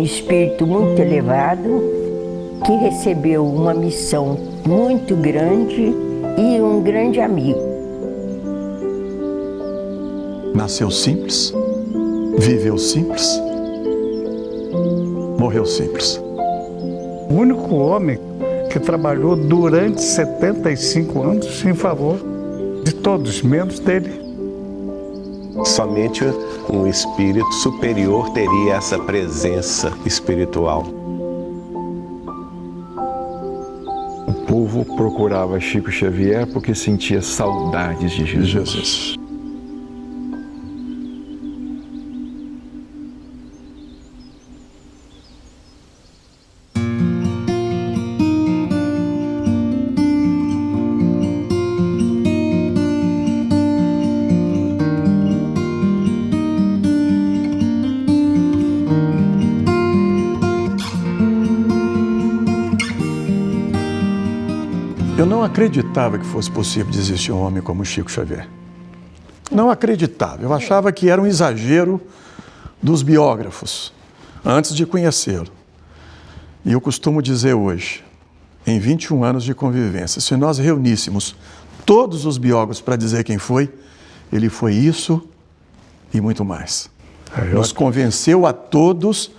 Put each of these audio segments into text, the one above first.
espírito muito elevado, que recebeu uma missão muito grande e um grande amigo. Nasceu simples, viveu simples, morreu simples. O único homem que trabalhou durante 75 anos em favor de todos, menos dele. Somente um espírito superior teria essa presença espiritual. O povo procurava Chico Xavier porque sentia saudades de Jesus. Eu não acreditava que fosse possível de existir um homem como Chico Xavier. Não acreditava. Eu achava que era um exagero dos biógrafos, antes de conhecê-lo. E eu costumo dizer hoje, em 21 anos de convivência, se nós reuníssemos todos os biógrafos para dizer quem foi, ele foi isso e muito mais. Nos convenceu a todos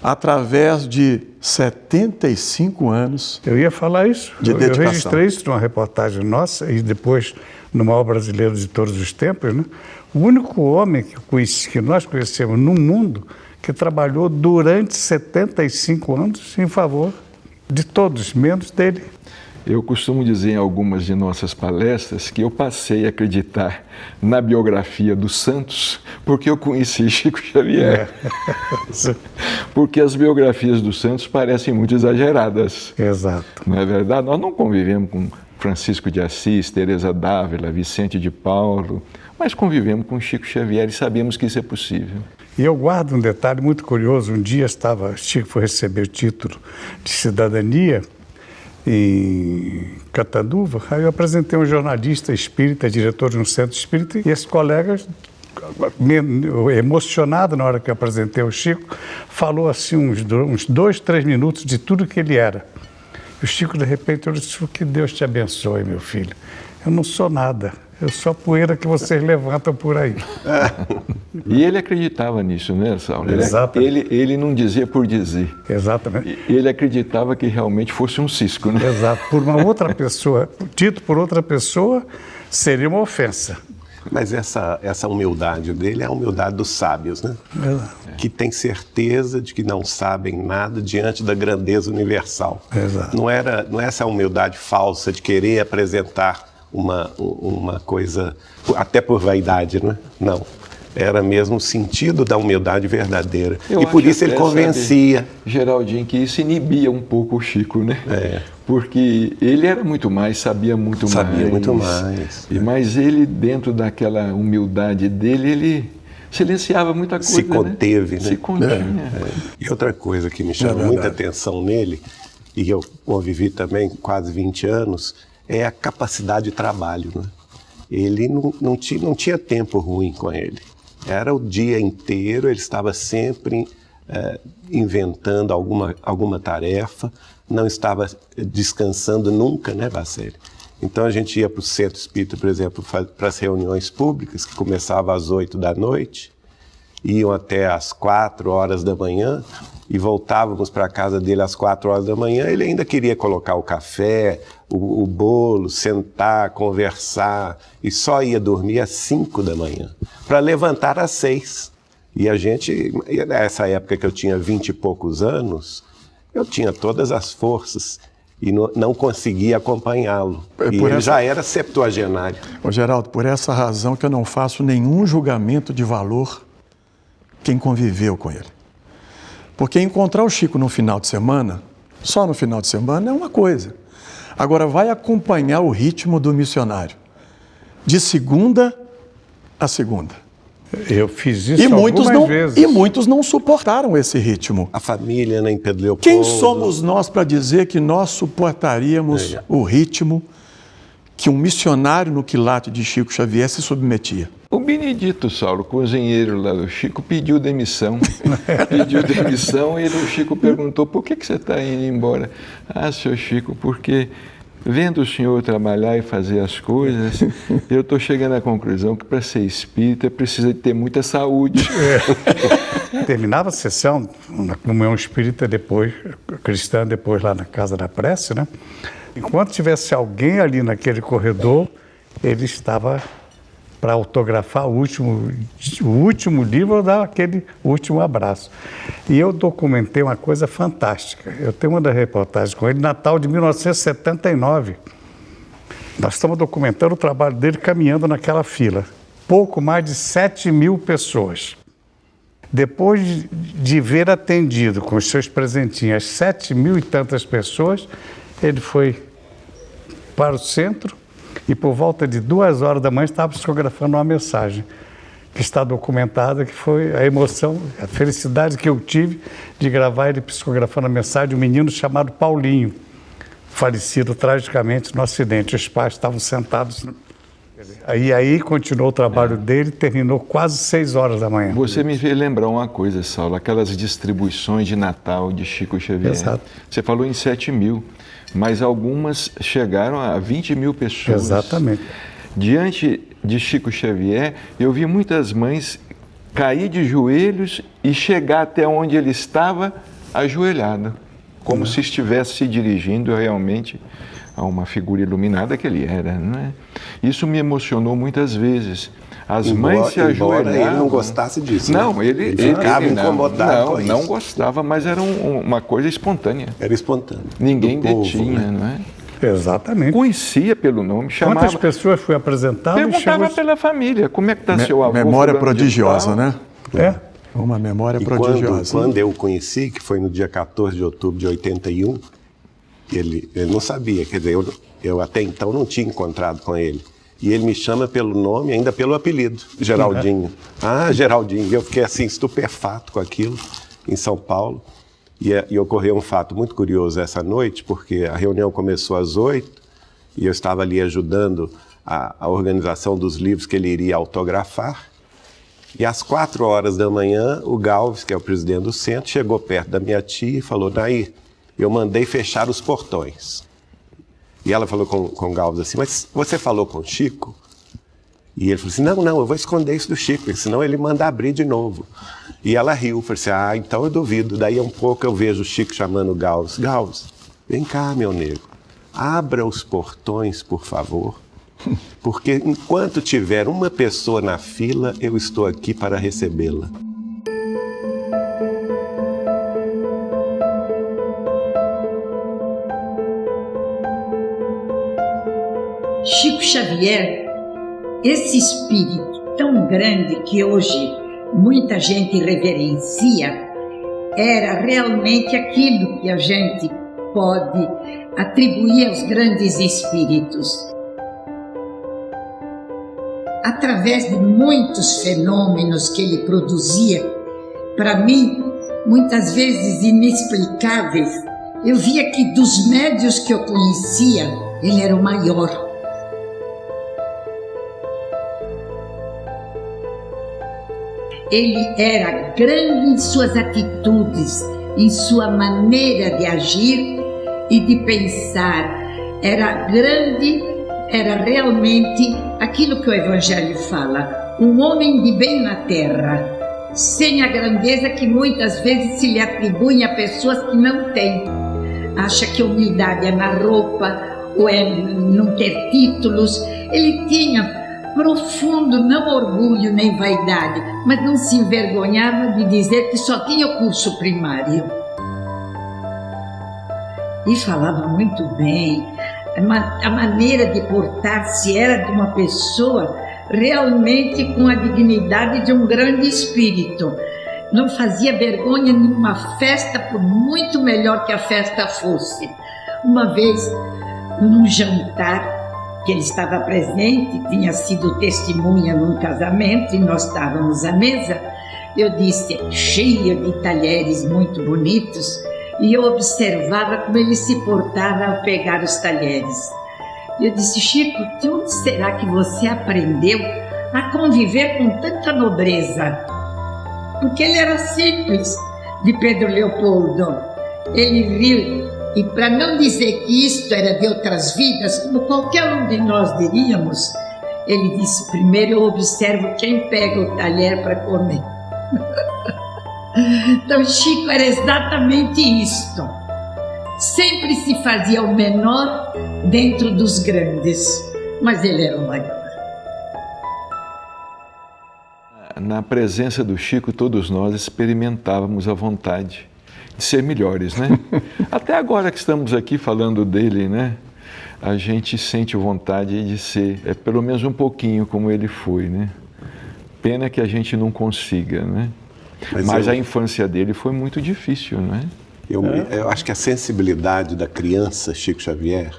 através de 75 anos. Eu ia falar isso. De dedicação. Eu registrei isso numa reportagem nossa e depois no Maior Brasileiro de Todos os Tempos, né? O único homem que nós conhecemos no mundo que trabalhou durante 75 anos em favor de todos, menos dele. Eu costumo dizer em algumas de nossas palestras que eu passei a acreditar na biografia dos santos porque eu conheci Chico Xavier. Porque as biografias dos santos parecem muito exageradas. Exato. Não é verdade? Nós não convivemos com Francisco de Assis, Teresa d'Ávila, Vicente de Paulo, mas convivemos com Chico Xavier e sabemos que isso é possível. E eu guardo um detalhe muito curioso. Um dia Chico foi receber o título de cidadania em Catanduva, aí eu apresentei um jornalista espírita, diretor de um centro espírita, e esse colega, emocionado na hora que eu apresentei o Chico, falou assim uns 2, 3 minutos de tudo que ele era. E o Chico, de repente, eu disse: que Deus te abençoe, meu filho. Eu não sou nada, eu sou a poeira que vocês levantam por aí. E ele acreditava nisso, né, Saulo? Exatamente. Ele não dizia por dizer. Exatamente. Ele acreditava que realmente fosse um cisco, né? Exato. Por uma outra pessoa, dito por outra pessoa, seria uma ofensa. Mas essa humildade dele é a humildade dos sábios, né? Exato. Que tem certeza de que não sabem nada diante da grandeza universal. Exato. Não é essa humildade falsa de querer apresentar uma coisa, até por vaidade, né? Não. Era mesmo o sentido da humildade verdadeira. E por isso ele convencia. Sabe, Geraldinho, que isso inibia um pouco o Chico, né? Porque ele era muito mais, sabia muito mais. Mas ele, dentro daquela humildade dele, ele silenciava muita coisa. Se conteve, né? Se continha. E outra coisa que me chama muita atenção nele, e eu convivi também quase 20 anos, é a capacidade de trabalho, né? Ele não tinha tempo ruim com ele. Era o dia inteiro, ele estava sempre inventando alguma tarefa, não estava descansando nunca, né, Bacelli? Então a gente ia para o centro espírita, por exemplo, para as reuniões públicas, que começavam às 8 da noite, iam até às 4 horas da manhã, e voltávamos para a casa dele às 4 horas da manhã. Ele ainda queria colocar o café, o bolo, sentar, conversar, e só ia dormir às 5 da manhã, para levantar às 6. E a gente, nessa época que eu tinha 20 e poucos anos, eu tinha todas as forças e não conseguia acompanhá-lo. E ele já era septuagenário. Ô Geraldo, por essa razão que eu não faço nenhum julgamento de valor quem conviveu com ele. Porque encontrar o Chico no final de semana, só no final de semana, é uma coisa. Agora, vai acompanhar o ritmo do missionário, de segunda a segunda. Eu fiz isso algumas vezes. E muitos não suportaram esse ritmo. A família, né, em Pedro Leopoldo. Quem somos nós para dizer que nós suportaríamos o ritmo que um missionário no quilate de Chico Xavier se submetia? O Benedito, Saulo, cozinheiro lá, o Chico pediu demissão. E o Chico perguntou, por que você está indo embora? Ah, seu Chico, porque vendo o senhor trabalhar e fazer as coisas, eu estou chegando à conclusão que para ser espírita precisa de ter muita saúde. Terminava a sessão, na comunhão espírita depois, cristã depois lá na Casa da Prece, né? Enquanto tivesse alguém ali naquele corredor, ele estava para autografar o último livro ou dar aquele último abraço. E eu documentei uma coisa fantástica. Eu tenho uma das reportagens com ele, Natal de 1979. Nós estamos documentando o trabalho dele caminhando naquela fila. Pouco mais de 7.000 pessoas. Depois de ver atendido com os seus presentinhos 7.000 e tantas pessoas, ele foi para o centro e por volta de 2 horas da manhã estava psicografando uma mensagem que está documentada, que foi a emoção, a felicidade que eu tive de gravar ele psicografando a mensagem de um menino chamado Paulinho, falecido tragicamente no acidente. Os pais estavam sentados. Aí continuou o trabalho dele, terminou quase 6 horas da manhã. Você me fez lembrar uma coisa, Saulo, aquelas distribuições de Natal de Chico Xavier. Exato. Você falou em 7.000, mas algumas chegaram a 20.000 pessoas. Exatamente. Diante de Chico Xavier, eu vi muitas mães cair de joelhos e chegar até onde ele estava ajoelhado, como se estivesse se dirigindo realmente a uma figura iluminada que ele era, não é? Isso me emocionou muitas vezes. As mães se ajoelhavam. Embora ele não gostasse disso. Não, né? ele ficava incomodado com isso. Não gostava, mas era uma coisa espontânea. Era espontâneo. Ninguém Do povo, detinha, né? não é? Exatamente. Conhecia pelo nome, chamava. Quantas pessoas foi apresentado? Perguntava pela família, como é que está seu avô? Memória fulano de prodigiosa, tal? né? É. Uma memória E prodigiosa. quando eu o conheci, que foi no dia 14 de outubro de 81, ele não sabia, quer dizer, eu até então não tinha encontrado com ele. E ele me chama pelo nome, ainda pelo apelido, Geraldinho. Ah, Geraldinho. E eu fiquei assim, estupefato com aquilo, em São Paulo. E ocorreu um fato muito curioso essa noite, porque a reunião começou às 8h, e eu estava ali ajudando a organização dos livros que ele iria autografar. E às 4 horas da manhã, o Galves, que é o presidente do centro, chegou perto da minha tia e falou: Nair, eu mandei fechar os portões. E ela falou com o Galves assim: mas você falou com o Chico? E ele falou assim: não, eu vou esconder isso do Chico, porque senão ele manda abrir de novo. E ela riu, falou assim: ah, então eu duvido. Daí um pouco eu vejo o Chico chamando o Galves: Galves, vem cá, meu nego, abra os portões, por favor, porque enquanto tiver uma pessoa na fila, eu estou aqui para recebê-la. Chico Xavier, esse espírito tão grande que hoje muita gente reverencia, era realmente aquilo que a gente pode atribuir aos grandes espíritos. Através de muitos fenômenos que ele produzia, para mim, muitas vezes inexplicáveis, eu via que dos médiuns que eu conhecia, ele era o maior. Ele era grande em suas atitudes, em sua maneira de agir e de pensar. Era grande, era realmente aquilo que o Evangelho fala, um homem de bem na terra, sem a grandeza que muitas vezes se lhe atribui a pessoas que não têm. Acha que a humildade é na roupa, ou é não ter títulos. Ele tinha profundo, não orgulho nem vaidade, mas não se envergonhava de dizer que só tinha o curso primário. E falava muito bem, a maneira de portar-se era de uma pessoa realmente com a dignidade de um grande espírito. Não fazia vergonha numa festa, por muito melhor que a festa fosse. Uma vez, num jantar, que ele estava presente, tinha sido testemunha num casamento e nós estávamos à mesa, eu disse, cheia de talheres muito bonitos, e eu observava como ele se portava ao pegar os talheres. Eu disse: Chico, de onde será que você aprendeu a conviver com tanta nobreza. Porque ele era simples, de Pedro Leopoldo. Ele viu, e para não dizer que isto era de outras vidas, como qualquer um de nós diríamos, ele disse: primeiro eu observo quem pega o talher para comer. Então Chico era exatamente isto. Sempre se fazia o menor dentro dos grandes, mas ele era o maior. Na presença do Chico, todos nós experimentávamos a vontade de ser melhores, né? Até agora que estamos aqui falando dele, né? A gente sente vontade de ser, pelo menos um pouquinho como ele foi, né? Pena que a gente não consiga, né? Mas a infância dele foi muito difícil, não é? Eu acho que a sensibilidade da criança, Chico Xavier,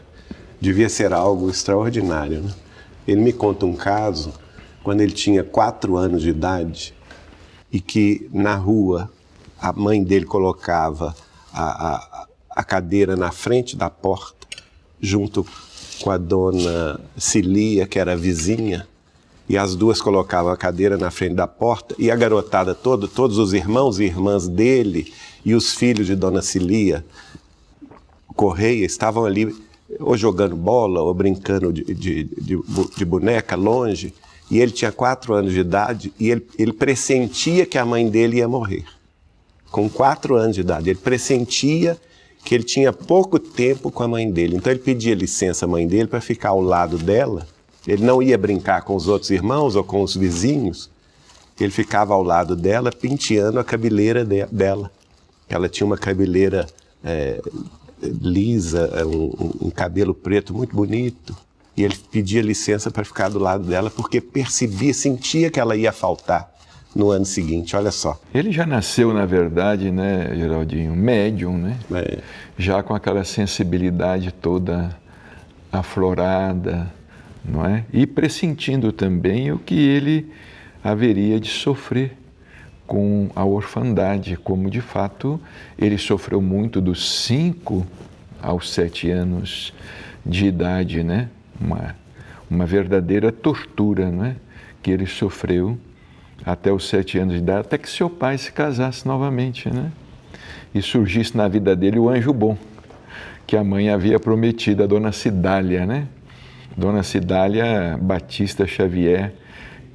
devia ser algo extraordinário, né? Ele me conta um caso, quando ele tinha 4 anos de idade, e que na rua a mãe dele colocava a cadeira na frente da porta, junto com a dona Cilia, que era a vizinha, e as duas colocavam a cadeira na frente da porta, e a garotada toda, todos os irmãos e irmãs dele e os filhos de dona Cilia Correia estavam ali ou jogando bola ou brincando de boneca longe, e ele tinha 4 anos de idade e ele pressentia que a mãe dele ia morrer. Com 4 anos de idade, ele pressentia que ele tinha pouco tempo com a mãe dele. Então ele pedia licença à mãe dele para ficar ao lado dela. Ele não ia brincar com os outros irmãos ou com os vizinhos. Ele ficava ao lado dela, penteando a cabeleira dela. Ela tinha uma cabeleira lisa, um cabelo preto muito bonito. E ele pedia licença para ficar do lado dela porque percebia, sentia que ela ia faltar no ano seguinte. Olha só. Ele já nasceu, na verdade, né, Geraldinho, médium, né? Já com aquela sensibilidade toda aflorada, não é? E pressentindo também o que ele haveria de sofrer com a orfandade, como de fato ele sofreu muito dos 5 aos 7 anos de idade, né? Uma verdadeira tortura, não é? Que ele sofreu até os 7 anos de idade, até que seu pai se casasse novamente, né? E surgisse na vida dele o anjo bom, que a mãe havia prometido, a dona Cidália, né? Dona Cidália Batista Xavier.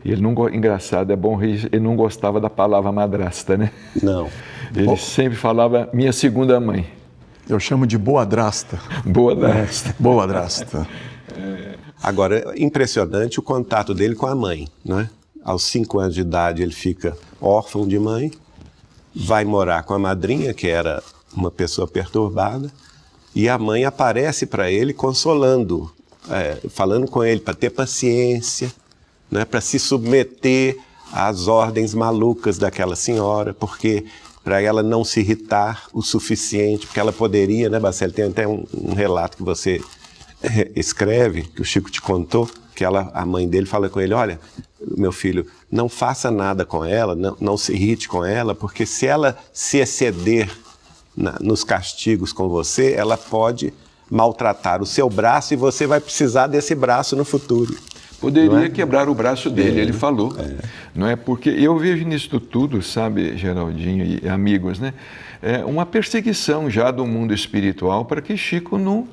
Ele não, engraçado, é bom, ele não gostava da palavra madrasta, né? Não. Ele sempre falava minha segunda mãe. Eu chamo de boadrasta. Boadrasta. Boadrasta. Agora, impressionante o contato dele com a mãe, né? Aos 5 anos de idade ele fica órfão de mãe, vai morar com a madrinha, que era uma pessoa perturbada, e a mãe aparece para ele consolando, falando com ele para ter paciência, né? Para se submeter às ordens malucas daquela senhora, porque para ela não se irritar o suficiente, porque ela poderia, né, Bacelli, tem até um relato que você escreve, que o Chico te contou, que a mãe dele fala com ele: olha, meu filho, não faça nada com ela, não se irrite com ela, porque se ela se exceder nos castigos com você, ela pode maltratar o seu braço e você vai precisar desse braço no futuro. Poderia quebrar o braço dele, ele falou. Não é? Porque eu vejo nisso tudo, sabe, Geraldinho e amigos, né? Uma perseguição já do mundo espiritual para que Chico não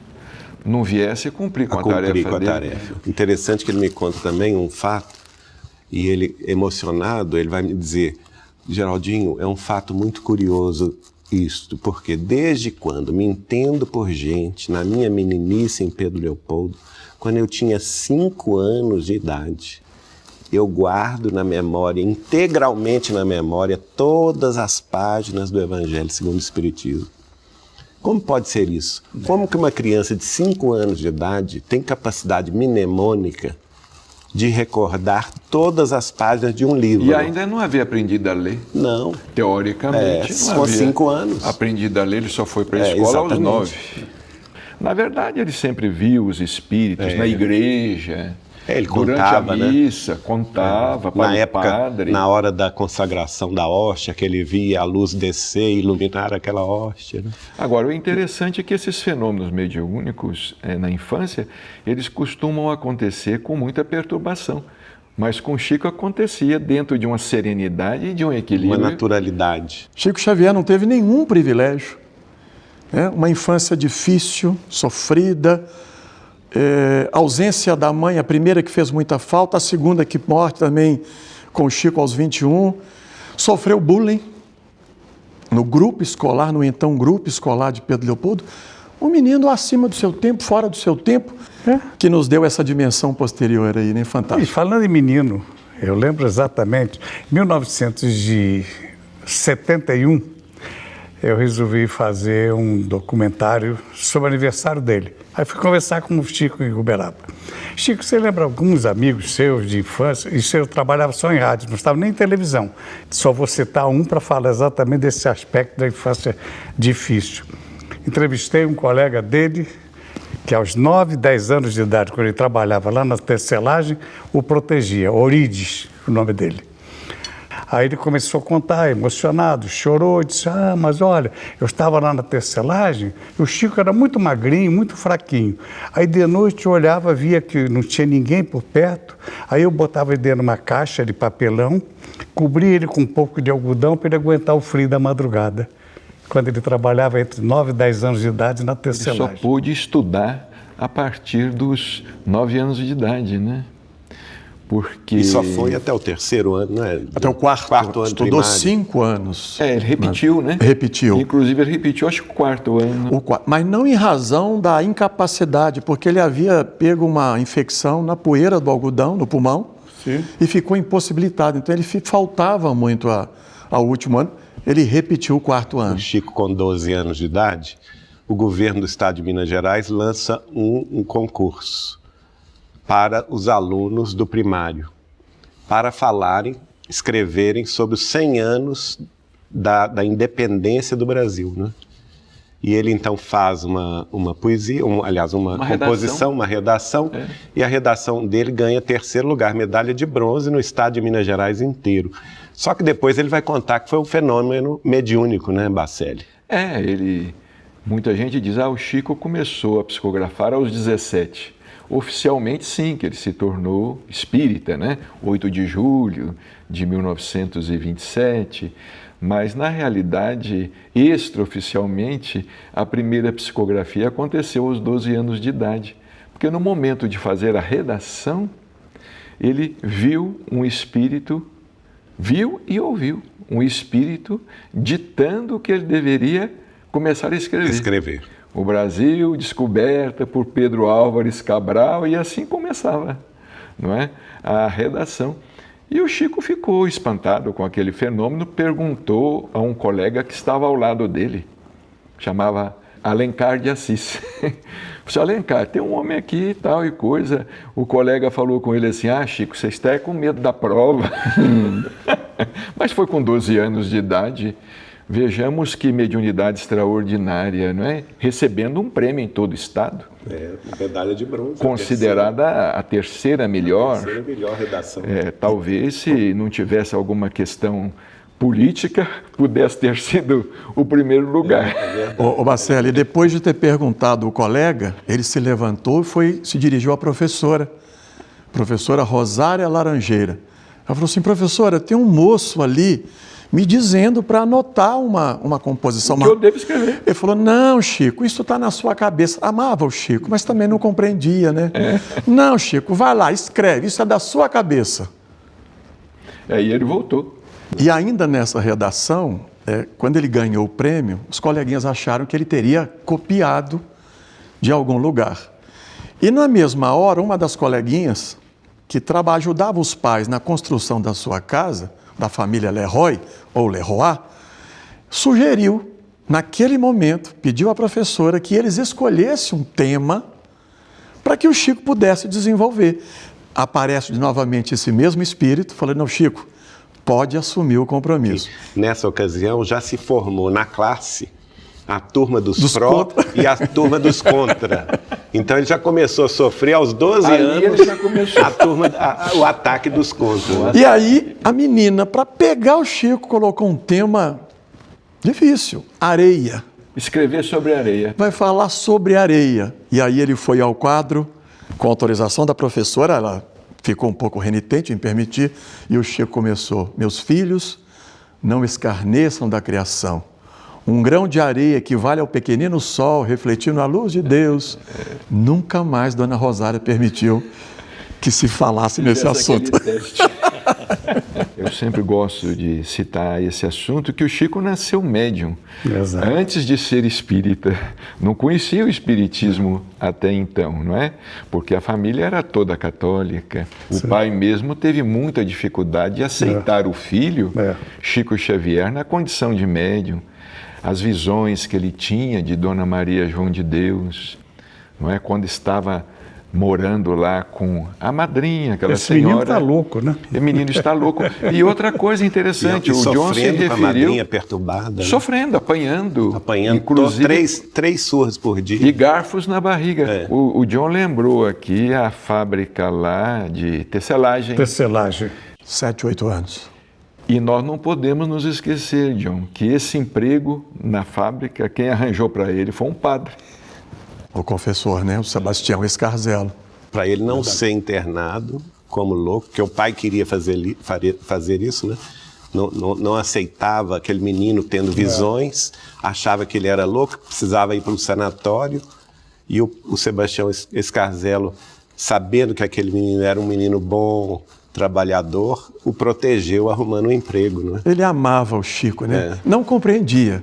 viesse cumprir com a tarefa dele. Interessante que ele me conta também um fato, e ele, emocionado, ele vai me dizer: Geraldinho, é um fato muito curioso isto, porque desde quando me entendo por gente, na minha meninice em Pedro Leopoldo, quando eu tinha 5 anos de idade, eu guardo na memória, integralmente na memória, todas as páginas do Evangelho segundo o Espiritismo. Como pode ser isso? Como que uma criança de 5 anos de idade tem capacidade mnemônica de recordar todas as páginas de um livro? E ainda não havia aprendido a ler? Não. Teoricamente, não com havia 5 anos. aprendido a ler, ele só foi para a escola aos 9. Na verdade, ele sempre viu os espíritos na igreja. Ele durante contava, a missa, contava para o padre. Na hora da consagração da hóstia, que ele via a luz descer e iluminar aquela hóstia. Né? Agora, o interessante é que esses fenômenos mediúnicos na infância, eles costumam acontecer com muita perturbação. Mas com Chico acontecia dentro de uma serenidade e de um equilíbrio. Uma naturalidade. Chico Xavier não teve nenhum privilégio, né? Uma infância difícil, sofrida, ausência da mãe, a primeira que fez muita falta, a segunda que morre também com o Chico aos 21, sofreu bullying no grupo escolar, no então grupo escolar de Pedro Leopoldo, um menino acima do seu tempo, fora do seu tempo, que nos deu essa dimensão posterior aí, né? Fantástico. E falando em menino, eu lembro exatamente, em 1971, eu resolvi fazer um documentário sobre o aniversário dele. Aí fui conversar com o Chico em Uberaba. Chico, você lembra alguns amigos seus de infância? E você trabalhava só em rádio, não estava nem em televisão. Só vou citar um para falar exatamente desse aspecto da infância difícil. Entrevistei um colega dele, que aos 9, 10 anos de idade, quando ele trabalhava lá na tecelagem, o protegia, Orides, o nome dele. Aí ele começou a contar, emocionado, chorou, disse, mas olha, eu estava lá na tecelagem, e o Chico era muito magrinho, muito fraquinho. Aí de noite eu olhava, via que não tinha ninguém por perto, aí eu botava ele dentro de uma caixa de papelão, cobria ele com um pouco de algodão para ele aguentar o frio da madrugada, quando ele trabalhava entre 9 e 10 anos de idade na tecelagem. Ele só pôde estudar a partir dos 9 anos de idade, né? Porque... E só foi até o 3º ano, né? Até o quarto ano estudou primário. 5 anos. ele repetiu, né? Repetiu. Inclusive ele repetiu, acho que o 4º ano. Mas não em razão da incapacidade, porque ele havia pego uma infecção na poeira do algodão, no pulmão, Sim. e ficou impossibilitado. Então ele faltava muito ao último ano, ele repetiu o 4º ano. O Chico, com 12 anos de idade, o governo do estado de Minas Gerais lança um concurso para os alunos do primário, para falarem, escreverem sobre os 100 anos da independência do Brasil, né? E ele então faz uma poesia, uma composição, uma redação, e a redação dele ganha 3º lugar, medalha de bronze no estado de Minas Gerais inteiro. Só que depois ele vai contar que foi um fenômeno mediúnico, né, Bacelli? Muita gente diz, o Chico começou a psicografar aos 17. Oficialmente, sim, que ele se tornou espírita, né? 8 de julho de 1927, mas, na realidade, extraoficialmente, a primeira psicografia aconteceu aos 12 anos de idade, porque no momento de fazer a redação, ele viu um espírito, viu e ouviu um espírito ditando que ele deveria começar a escrever. O Brasil, descoberta por Pedro Álvares Cabral, e assim começava, não é? A redação. E o Chico ficou espantado com aquele fenômeno, perguntou a um colega que estava ao lado dele, chamava Alencar de Assis. Disse, Alencar, tem um homem aqui e tal e coisa. O colega falou com ele assim, Chico, você está com medo da prova. Mas foi com 12 anos de idade. Vejamos que mediunidade extraordinária, não é? Recebendo um prêmio em todo o estado. Medalha de bronze. Considerada a terceira melhor. A terceira melhor redação. Talvez, se não tivesse alguma questão política, pudesse ter sido o primeiro lugar. Ô Bacelli, depois de ter perguntado ao colega, ele se levantou e se dirigiu à professora Rosária Laranjeira. Ela falou assim, professora, tem um moço ali me dizendo para anotar uma composição. Que eu devo escrever. Ele falou, não, Chico, isso está na sua cabeça. Amava o Chico, mas também não compreendia, né? Não, Chico, vai lá, escreve, isso é da sua cabeça. E ele voltou. E ainda nessa redação, quando ele ganhou o prêmio, os coleguinhas acharam que ele teria copiado de algum lugar. E na mesma hora, uma das coleguinhas, que ajudava os pais na construção da sua casa, da família Leroy, ou Leroy, sugeriu, naquele momento, pediu à professora que eles escolhessem um tema para que o Chico pudesse desenvolver. Aparece novamente esse mesmo espírito, falando, não, Chico, pode assumir o compromisso. Nessa ocasião, já se formou na classe a turma dos pró e a turma dos contra. Então ele já começou a sofrer aos 12 anos o ataque dos contra. E aí a menina, para pegar o Chico, colocou um tema difícil, areia. Escrever sobre areia. Vai falar sobre areia. E aí ele foi ao quadro, com autorização da professora, ela ficou um pouco renitente em permitir, e o Chico começou: meus filhos, não escarneçam da criação. Um grão de areia equivale ao pequenino sol refletindo a luz de Deus. Nunca mais Dona Rosária permitiu que se falasse nesse assunto. Eu sempre gosto de citar esse assunto, que o Chico nasceu médium. Exato. Antes de ser espírita. Não conhecia o espiritismo até então, não é? Porque a família era toda católica. O pai mesmo teve muita dificuldade de aceitar o filho, Chico Xavier, na condição de médium. As visões que ele tinha de Dona Maria João de Deus, não é? Quando estava morando lá com a madrinha, aquela Esse senhora. menino está louco, né? O menino está louco. E outra coisa interessante, E o John se sofrendo com a referiu... madrinha perturbada. Né? Sofrendo, apanhando. Inclusive, três surras por dia. E garfos na barriga. O John lembrou aqui a fábrica lá de tecelagem. Tecelagem. 7, 8 anos. E nós não podemos nos esquecer, John, que esse emprego na fábrica, quem arranjou para ele foi um padre. O confessor, né? O Sebastião Escarzelo. Para ele não ser internado como louco, porque o pai queria fazer isso, né? Não aceitava aquele menino tendo visões, achava que ele era louco, precisava ir para um sanatório. E o Sebastião Escarzelo, sabendo que aquele menino era um menino bom, trabalhador, o protegeu arrumando um emprego, né? Ele amava o Chico, né? Não compreendia,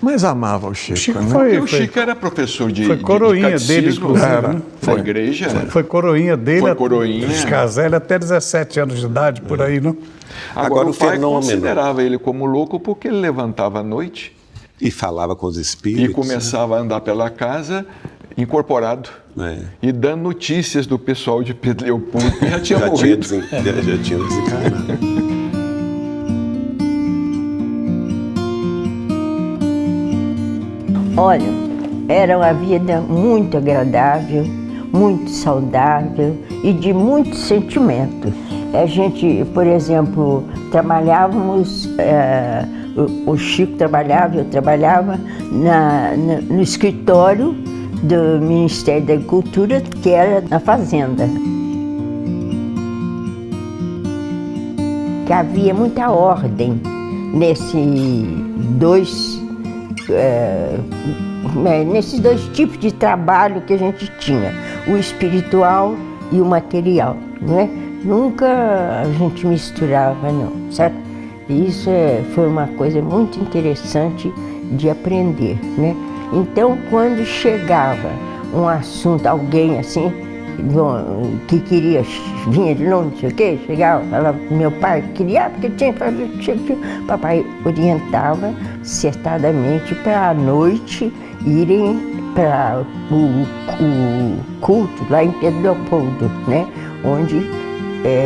mas amava o Chico. Né? Porque o Chico era professor de foi coroinha dele, inclusive, da igreja. Foi coroinha dele, Foi coroinha. Escarzelo, até 17 anos de idade, por aí, não? Agora o pai considerava ele como louco porque ele levantava à noite e falava com os espíritos. E começava a andar pela casa incorporado. E dando notícias do pessoal de Pedro Leopoldo, que já tinha morrido. Já tinha desencarnado. Olha, era uma vida muito agradável, muito saudável e de muitos sentimentos. A gente, por exemplo, trabalhávamos, o Chico trabalhava, eu trabalhava no escritório do Ministério da Agricultura, que era na fazenda. Que havia muita ordem nesses dois tipos de trabalho que a gente tinha, o espiritual e o material, né? Nunca a gente misturava, não, certo? E isso foi uma coisa muito interessante de aprender, né? Então, quando chegava um assunto, alguém assim, que queria, vinha de longe, não sei o quê, chegava, falava, meu pai queria, porque tinha que fazer, papai orientava certamente para a noite irem para o culto lá em Pedro Leopoldo, né? Onde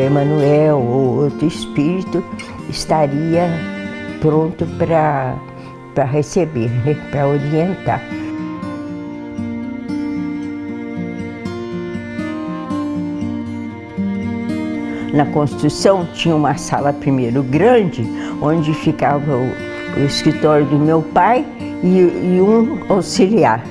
Emanuel ou outro espírito estaria pronto para receber, né? Para orientar. Na construção tinha uma sala primeiro grande, onde ficava o escritório do meu pai e um auxiliar.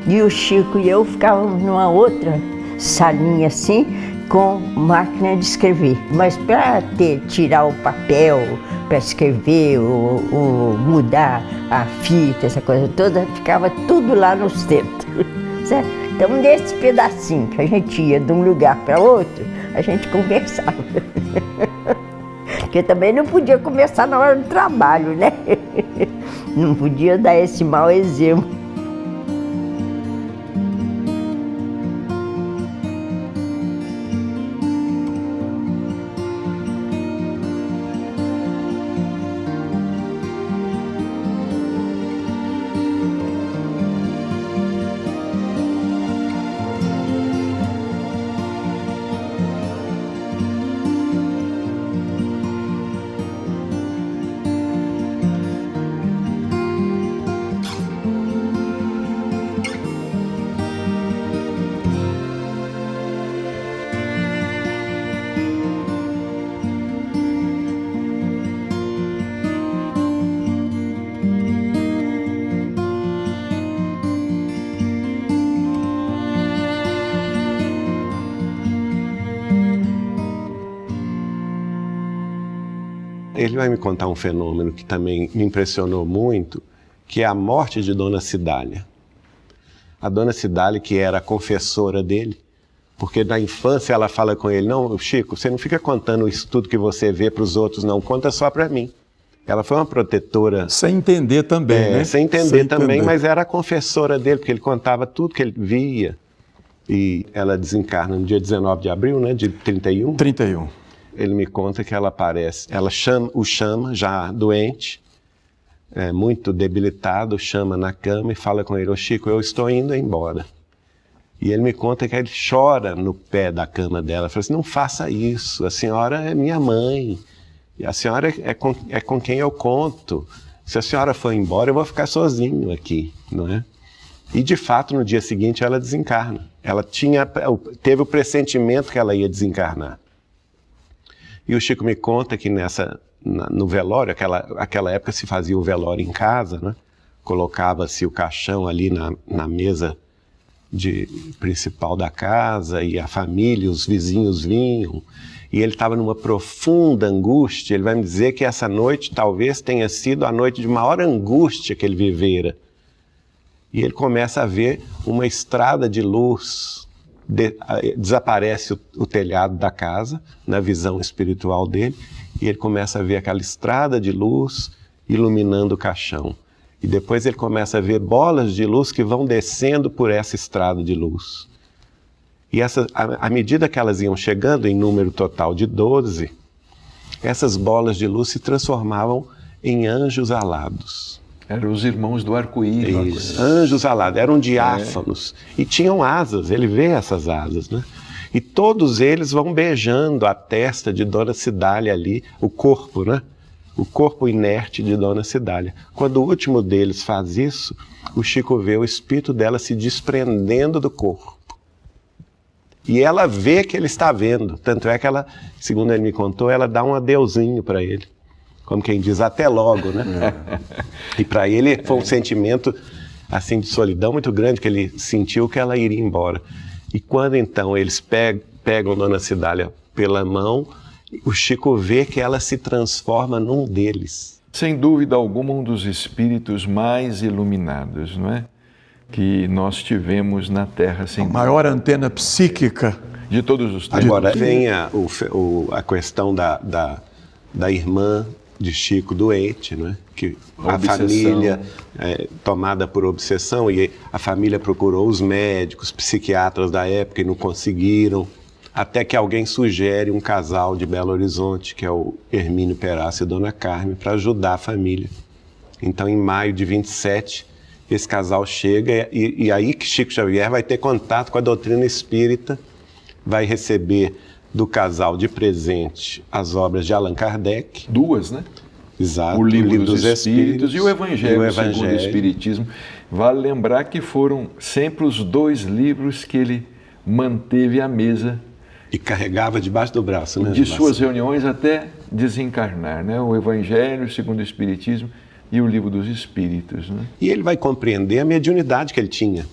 E o Chico e eu ficávamos numa outra salinha assim, com máquina de escrever. Mas para tirar o papel, para escrever ou mudar a fita, essa coisa toda, ficava tudo lá no centro, certo? Então, nesse pedacinho que a gente ia de um lugar para outro, a gente conversava. Porque também não podia conversar na hora do trabalho, né? Não podia dar esse mau exemplo. Ele vai me contar um fenômeno que também me impressionou muito, que é a morte de Dona Cidália. A Dona Cidália, que era a confessora dele, porque na infância ela fala com ele, não, Chico, você não fica contando isso tudo que você vê para os outros, não, conta só para mim. Ela foi uma protetora... Sem entender também, né? Sem entender também, mas era a confessora dele, porque ele contava tudo que ele via. E ela desencarna no dia 19 de abril, né, de 31. 31. Ele me conta que ela aparece, ela o chama, já doente, muito debilitado, chama na cama e fala com ele, ô Chico, eu estou indo embora. E ele me conta que ele chora no pé da cama dela, fala assim, não faça isso, a senhora é minha mãe, e a senhora é com quem eu conto, se a senhora for embora eu vou ficar sozinho aqui, não é? E de fato no dia seguinte ela desencarna, ela teve o pressentimento que ela ia desencarnar. E o Chico me conta que no velório, aquela época se fazia o velório em casa, né? Colocava-se o caixão ali na mesa principal da casa, e a família, os vizinhos vinham, e ele estava numa profunda angústia. Ele vai me dizer que essa noite talvez tenha sido a noite de maior angústia que ele vivera. E ele começa a ver uma estrada de luz, desaparece o telhado da casa, na visão espiritual dele, e ele começa a ver aquela estrada de luz iluminando o caixão. E depois ele começa a ver bolas de luz que vão descendo por essa estrada de luz. E à medida que elas iam chegando, em número total de 12, essas bolas de luz se transformavam em anjos alados. Eram os irmãos do arco-íris. Anjos alados, eram diáfanos. E tinham asas, ele vê essas asas, né? E todos eles vão beijando a testa de Dona Cidália ali, o corpo, né? O corpo inerte de Dona Cidália. Quando o último deles faz isso, o Chico vê o espírito dela se desprendendo do corpo. E ela vê que ele está vendo. Tanto é que ela, segundo ele me contou, ela dá um adeuzinho para ele. Como quem diz, até logo, né? E para ele foi um sentimento assim de solidão muito grande, que ele sentiu que ela iria embora. E quando então eles pegam Dona Cidália pela mão, o Chico vê que ela se transforma num deles. Sem dúvida alguma, um dos espíritos mais iluminados, não é? Que nós tivemos na Terra, sem dúvida. Maior antena psíquica De todos os tempos. Agora vem a questão da irmã de Chico doente, né? Que a família tomada por obsessão, e a família procurou os médicos, psiquiatras da época e não conseguiram, até que alguém sugere um casal de Belo Horizonte, que é o Hermínio Perácio e Dona Carmen, para ajudar a família. Então, em maio de 27, esse casal chega e aí que Chico Xavier vai ter contato com a doutrina espírita, vai receber do casal de presente as obras de Allan Kardec. Duas, né? Exato. O Livro dos Espíritos e o Evangelho segundo o Espiritismo. Vale lembrar que foram sempre os dois livros que ele manteve à mesa. E carregava debaixo do braço, né? De suas reuniões até desencarnar, né? O Evangelho segundo o Espiritismo e o Livro dos Espíritos, né? E ele vai compreender a mediunidade que ele tinha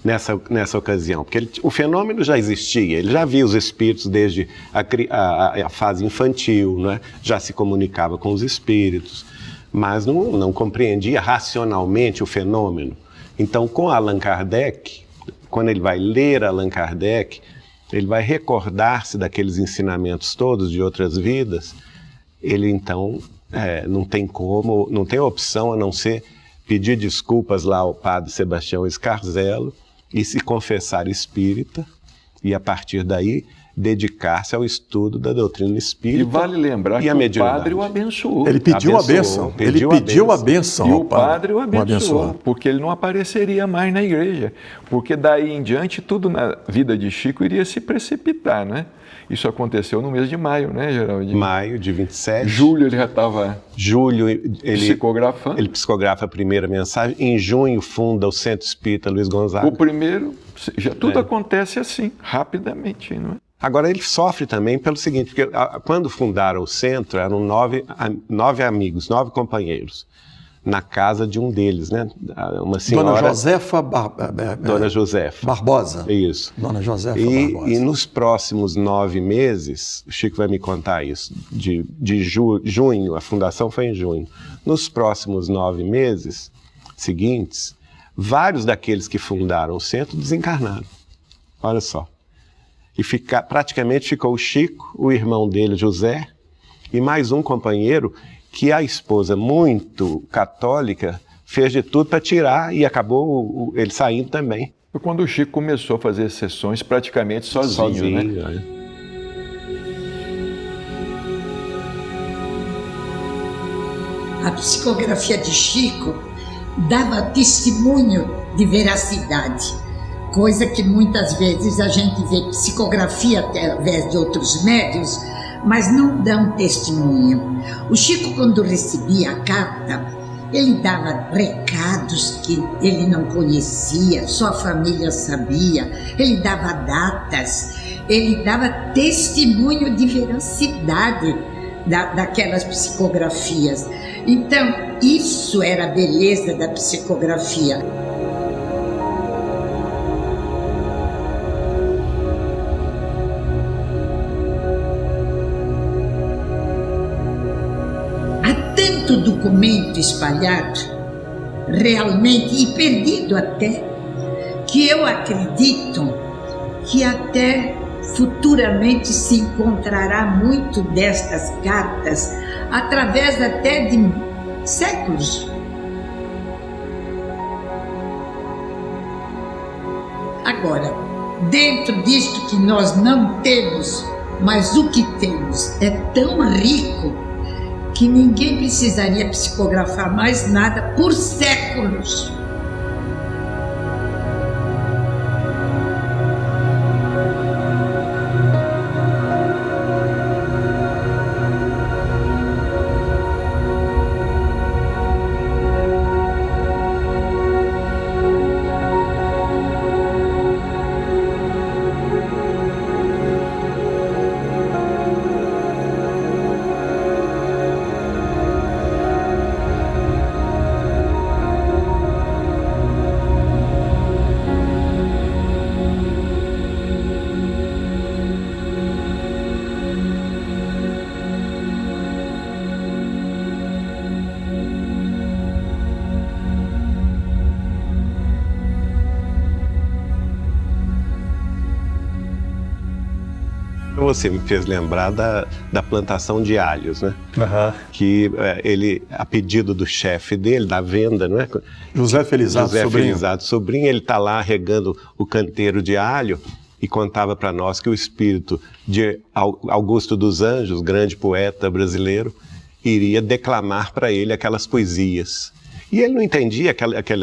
nessa ocasião, porque o fenômeno já existia, ele já via os espíritos desde a fase infantil, né? Já se comunicava com os espíritos, mas não compreendia racionalmente o fenômeno. Então, com Allan Kardec, quando ele vai ler Allan Kardec, ele vai recordar-se daqueles ensinamentos todos de outras vidas. Ele então não tem opção a não ser pedir desculpas lá ao padre Sebastião Scarzello e se confessar espírita, e a partir daí dedicar-se ao estudo da doutrina espírita. E vale lembrar que o padre o abençoou. Ele pediu a bênção. Ele pediu a bênção. E o padre o abençoou, porque ele não apareceria mais na igreja. Porque daí em diante tudo na vida de Chico iria se precipitar, né? Isso aconteceu no mês de maio, né, Geraldinho? Maio de 27. Julho ele já estava psicografando. Ele psicografa a primeira mensagem. Em junho funda o Centro Espírita Luiz Gonzaga. O primeiro, tudo acontece assim, rapidamente, não é? Agora ele sofre também pelo seguinte, porque quando fundaram o centro eram 9 amigos, 9 companheiros. na casa de um deles, né? Uma senhora... Dona Josefa Dona Josefa. Barbosa. Isso. Dona Josefa E Barbosa. nos próximos 9 meses, o Chico vai me contar isso, de junho, a fundação foi em junho. Nos próximos 9 meses seguintes, vários daqueles que fundaram o centro desencarnaram. Olha só. E praticamente ficou o Chico, o irmão dele, José, e mais um companheiro que a esposa, muito católica, fez de tudo para tirar e acabou ele saindo também. Foi quando o Chico começou a fazer sessões praticamente sozinho, né? A psicografia de Chico dava testemunho de veracidade, coisa que muitas vezes a gente vê psicografia através de outros médios, mas não dão testemunho. O Chico, quando recebia a carta, ele dava recados que ele não conhecia, só a família sabia, ele dava datas, ele dava testemunho de veracidade daquelas psicografias. Então, isso era a beleza da psicografia. Há tanto documento espalhado, realmente, e perdido até, que eu acredito que até futuramente se encontrará muito destas cartas através até de séculos. Agora, dentro disto que nós não temos, mas o que temos é tão rico que ninguém precisaria psicografar mais nada por séculos. Você me fez lembrar da plantação de alhos, né? Que ele, a pedido do chefe dele, da venda, não é? José Felizardo Sobrinho. Felizardo Sobrinho, ele está lá regando o canteiro de alho e contava para nós que o espírito de Augusto dos Anjos, grande poeta brasileiro, iria declamar para ele aquelas poesias. E ele não entendia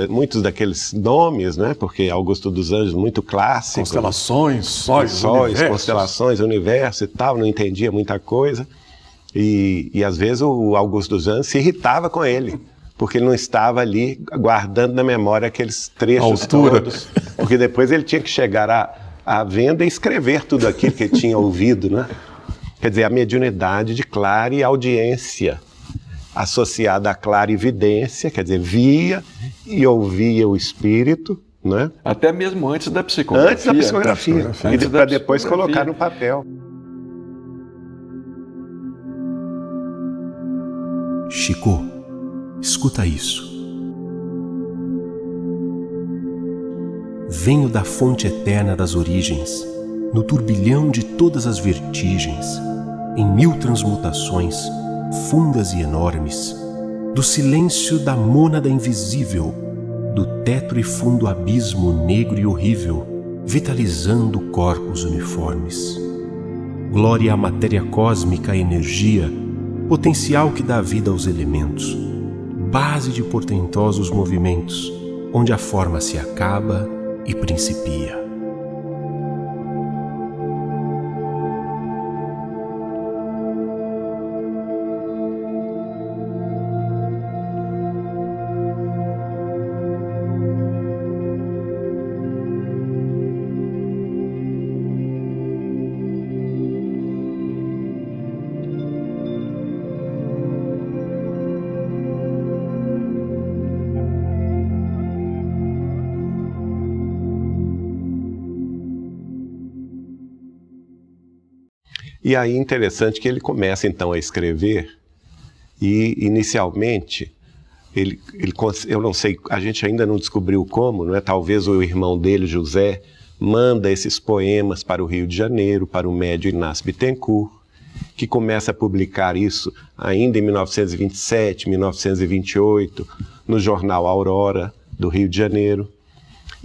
muitos daqueles nomes, né? Porque Augusto dos Anjos, muito clássico. Constelações, sóis, constelações, universo e tal, não entendia muita coisa. E às vezes o Augusto dos Anjos se irritava com ele, porque ele não estava ali guardando na memória aqueles trechos todos. Porque depois ele tinha que chegar à venda e escrever tudo aquilo que ele tinha ouvido, né? Quer dizer, a mediunidade de clareaudiência, associada à clarividência, quer dizer, via e ouvia o espírito, né? Até mesmo antes da psicografia. Antes da psicografia. E para depois colocar no papel. Chico, escuta isso. Venho da fonte eterna das origens, no turbilhão de todas as vertigens, em 1000 transmutações, fundas e enormes, do silêncio da mônada invisível, do tetro e fundo abismo negro e horrível, vitalizando corpos uniformes. Glória à matéria cósmica, energia, potencial que dá vida aos elementos, base de portentosos movimentos, onde a forma se acaba e principia. E aí interessante que ele começa então a escrever e inicialmente eu não sei, a gente ainda não descobriu como, não é? Talvez o irmão dele, José, manda esses poemas para o Rio de Janeiro, para o médio Inácio Bittencourt, que começa a publicar isso ainda em 1927, 1928, no jornal Aurora, do Rio de Janeiro.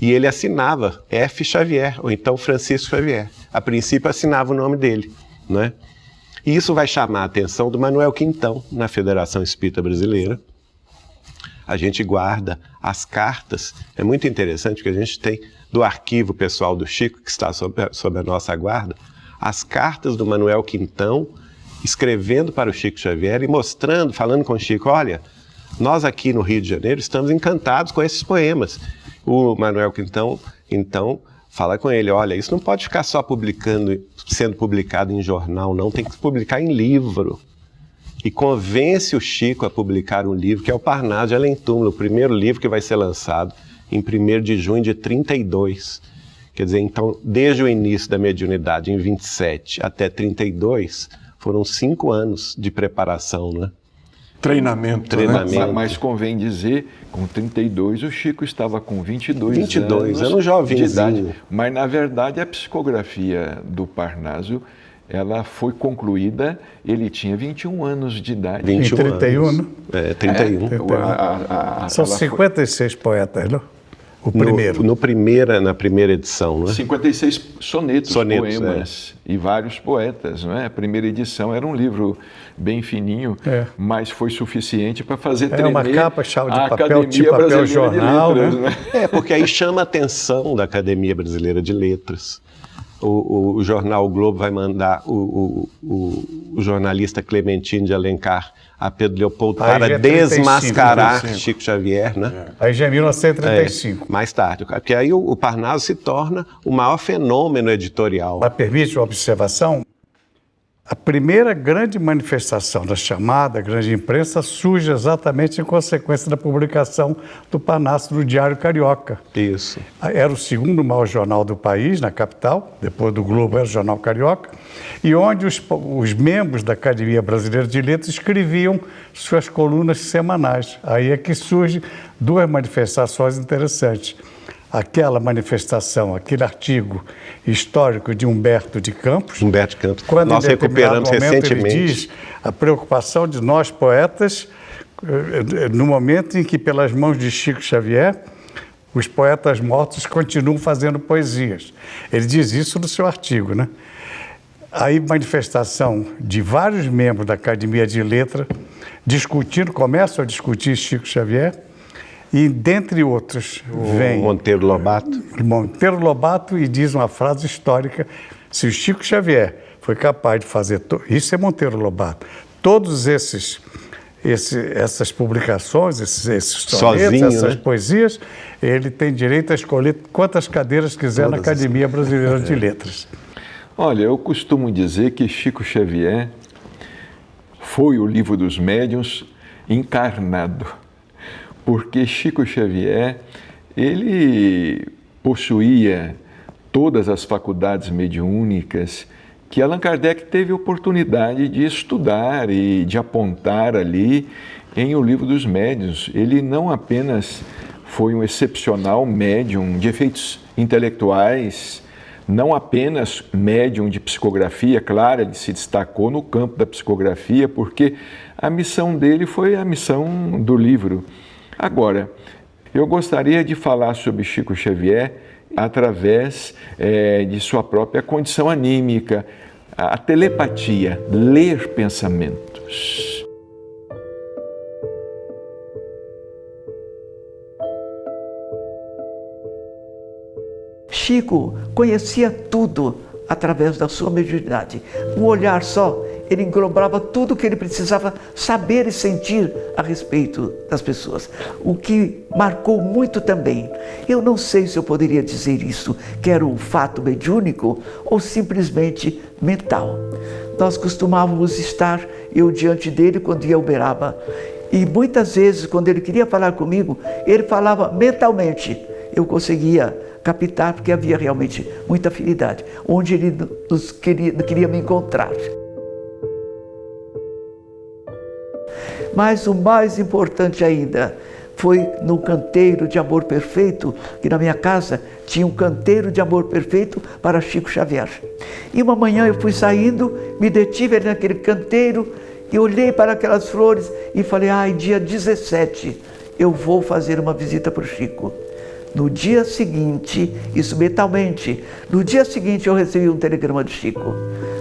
E ele assinava F. Xavier, ou então Francisco Xavier. A princípio assinava o nome dele, não é? E isso vai chamar a atenção do Manuel Quintão, na Federação Espírita Brasileira. A gente guarda as cartas, é muito interessante porque a gente tem do arquivo pessoal do Chico, que está sob a nossa guarda, as cartas do Manuel Quintão, escrevendo para o Chico Xavier e mostrando, falando com o Chico, olha, nós aqui no Rio de Janeiro estamos encantados com esses poemas. O Manuel Quintão, então, fala com ele, olha, isso não pode ficar só sendo publicado em jornal, não, tem que publicar em livro. E convence o Chico a publicar um livro, que é o Parnaso de Além Túmulo, o primeiro livro que vai ser lançado em 1º de junho de 32. Quer dizer, então, desde o início da mediunidade, em 27 até 32, foram 5 anos de preparação, né? Treinamento. Mas convém dizer, com 32 o Chico estava com 22 anos era um jovenzinho. De idade. Mas, na verdade, a psicografia do Parnaso, ela foi concluída, ele tinha 21 anos de idade. 21 31, né? 31. São 56 poetas, não? O primeiro. Na primeira edição, não é? 56 sonetos poemas é. E vários poetas, não é? A primeira edição era um livro bem fininho, mas foi suficiente para fazer tremer uma capa, chave de a papel, Academia tipo papel Brasileira jornal, de Letras, né? Porque aí chama a atenção da Academia Brasileira de Letras. O jornal o Globo vai mandar o jornalista Clementino de Alencar a Pedro Leopoldo para desmascarar Chico Xavier, né? Aí já é 1935. Mais tarde, porque aí o Parnaso se torna o maior fenômeno editorial. Mas permite uma observação? A primeira grande manifestação da chamada grande imprensa surge exatamente em consequência da publicação do Parnaso no Diário Carioca. Isso. Era o segundo maior jornal do país, na capital, depois do Globo era o Jornal Carioca, e onde os membros da Academia Brasileira de Letras escreviam suas colunas semanais. Aí é que surgem 2 manifestações interessantes. Aquela manifestação, aquele artigo histórico de Humberto de Campos. Quando nós recuperamos recentemente. Ele diz a preocupação de nós poetas, no momento em que, pelas mãos de Chico Xavier, os poetas mortos continuam fazendo poesias. Ele diz isso no seu artigo, né? Aí, manifestação de vários membros da Academia de Letras começam a discutir Chico Xavier. E, dentre outros, vem Monteiro Lobato e diz uma frase histórica, se o Chico Xavier foi capaz de fazer, isso é Monteiro Lobato, todos essas publicações, esses sonetos, essas poesias, ele tem direito a escolher quantas cadeiras quiser na Academia Brasileira de Letras. Olha, eu costumo dizer que Chico Xavier foi o Livro dos Médiuns encarnado. Porque Chico Xavier, ele possuía todas as faculdades mediúnicas que Allan Kardec teve oportunidade de estudar e de apontar ali em O Livro dos Médiuns. Ele não apenas foi um excepcional médium de efeitos intelectuais, não apenas médium de psicografia, claro, ele se destacou no campo da psicografia, porque a missão dele foi a missão do livro. Agora, eu gostaria de falar sobre Chico Xavier através de sua própria condição anímica, a telepatia, ler pensamentos. Chico conhecia tudo através da sua mediunidade. Um olhar só, ele englobava tudo o que ele precisava saber e sentir a respeito das pessoas. O que marcou muito também. Eu não sei se eu poderia dizer isso, que era um fato mediúnico ou simplesmente mental. Nós costumávamos estar, eu diante dele quando ia a Uberaba. E muitas vezes, quando ele queria falar comigo, ele falava mentalmente. Eu conseguia captar, porque havia realmente muita afinidade, onde ele queria me encontrar. Mas o mais importante ainda foi no canteiro de amor perfeito, que na minha casa tinha um canteiro de amor perfeito para Chico Xavier. E uma manhã eu fui saindo, me detive ali naquele canteiro e olhei para aquelas flores e falei, dia 17 eu vou fazer uma visita para o Chico. No dia seguinte, isso mentalmente, no dia seguinte eu recebi um telegrama de Chico.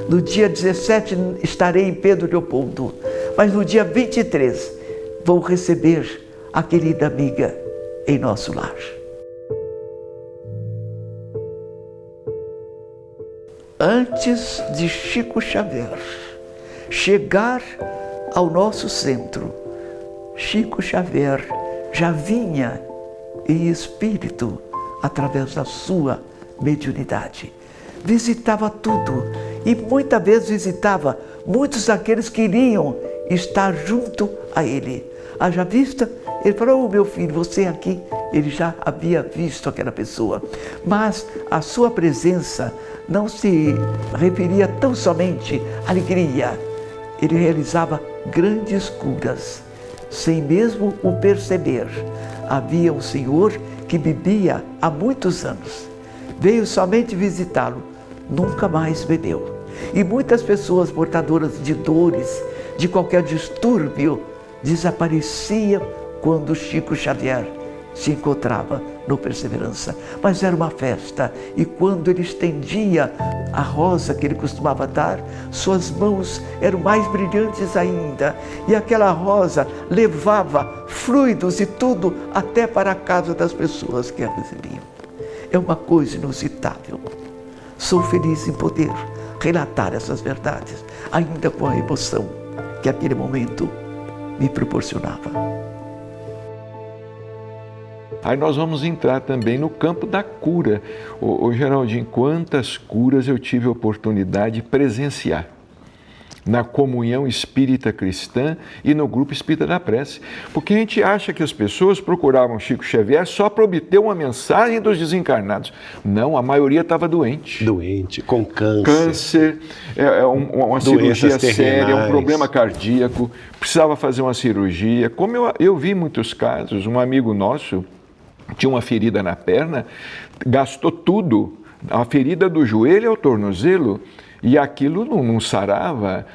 No dia 17 estarei em Pedro Leopoldo, mas no dia 23 vou receber a querida amiga em nosso lar. Antes de Chico Xavier chegar ao nosso centro, Chico Xavier já vinha em espírito através da sua mediunidade. Visitava tudo e muitas vezes visitava muitos daqueles que iriam estar junto a ele. Haja vista, ele falou, meu filho, você aqui, ele já havia visto aquela pessoa. Mas a sua presença não se referia tão somente à alegria. Ele realizava grandes curas, sem mesmo o perceber. Havia um senhor que bebia há muitos anos. Veio somente visitá-lo, nunca mais bebeu. E muitas pessoas portadoras de dores, de qualquer distúrbio, desapareciam quando Chico Xavier se encontrava no Perseverança. Mas era uma festa, e quando ele estendia a rosa que ele costumava dar, suas mãos eram mais brilhantes ainda, e aquela rosa levava fluidos e tudo até para a casa das pessoas que a recebiam. É uma coisa inusitável. Sou feliz em poder relatar essas verdades, ainda com a emoção que aquele momento me proporcionava. Aí nós vamos entrar também no campo da cura. Ô Geraldinho, quantas curas eu tive a oportunidade de presenciar na comunhão espírita cristã e no grupo espírita da prece. Porque a gente acha que as pessoas procuravam Chico Xavier só para obter uma mensagem dos desencarnados. Não, a maioria estava doente. Doente, com câncer. Câncer, uma cirurgia séria, um problema cardíaco, precisava fazer uma cirurgia. Como eu vi muitos casos, um amigo nosso tinha uma ferida na perna, gastou tudo, a ferida do joelho ao tornozelo, e aquilo não sarava,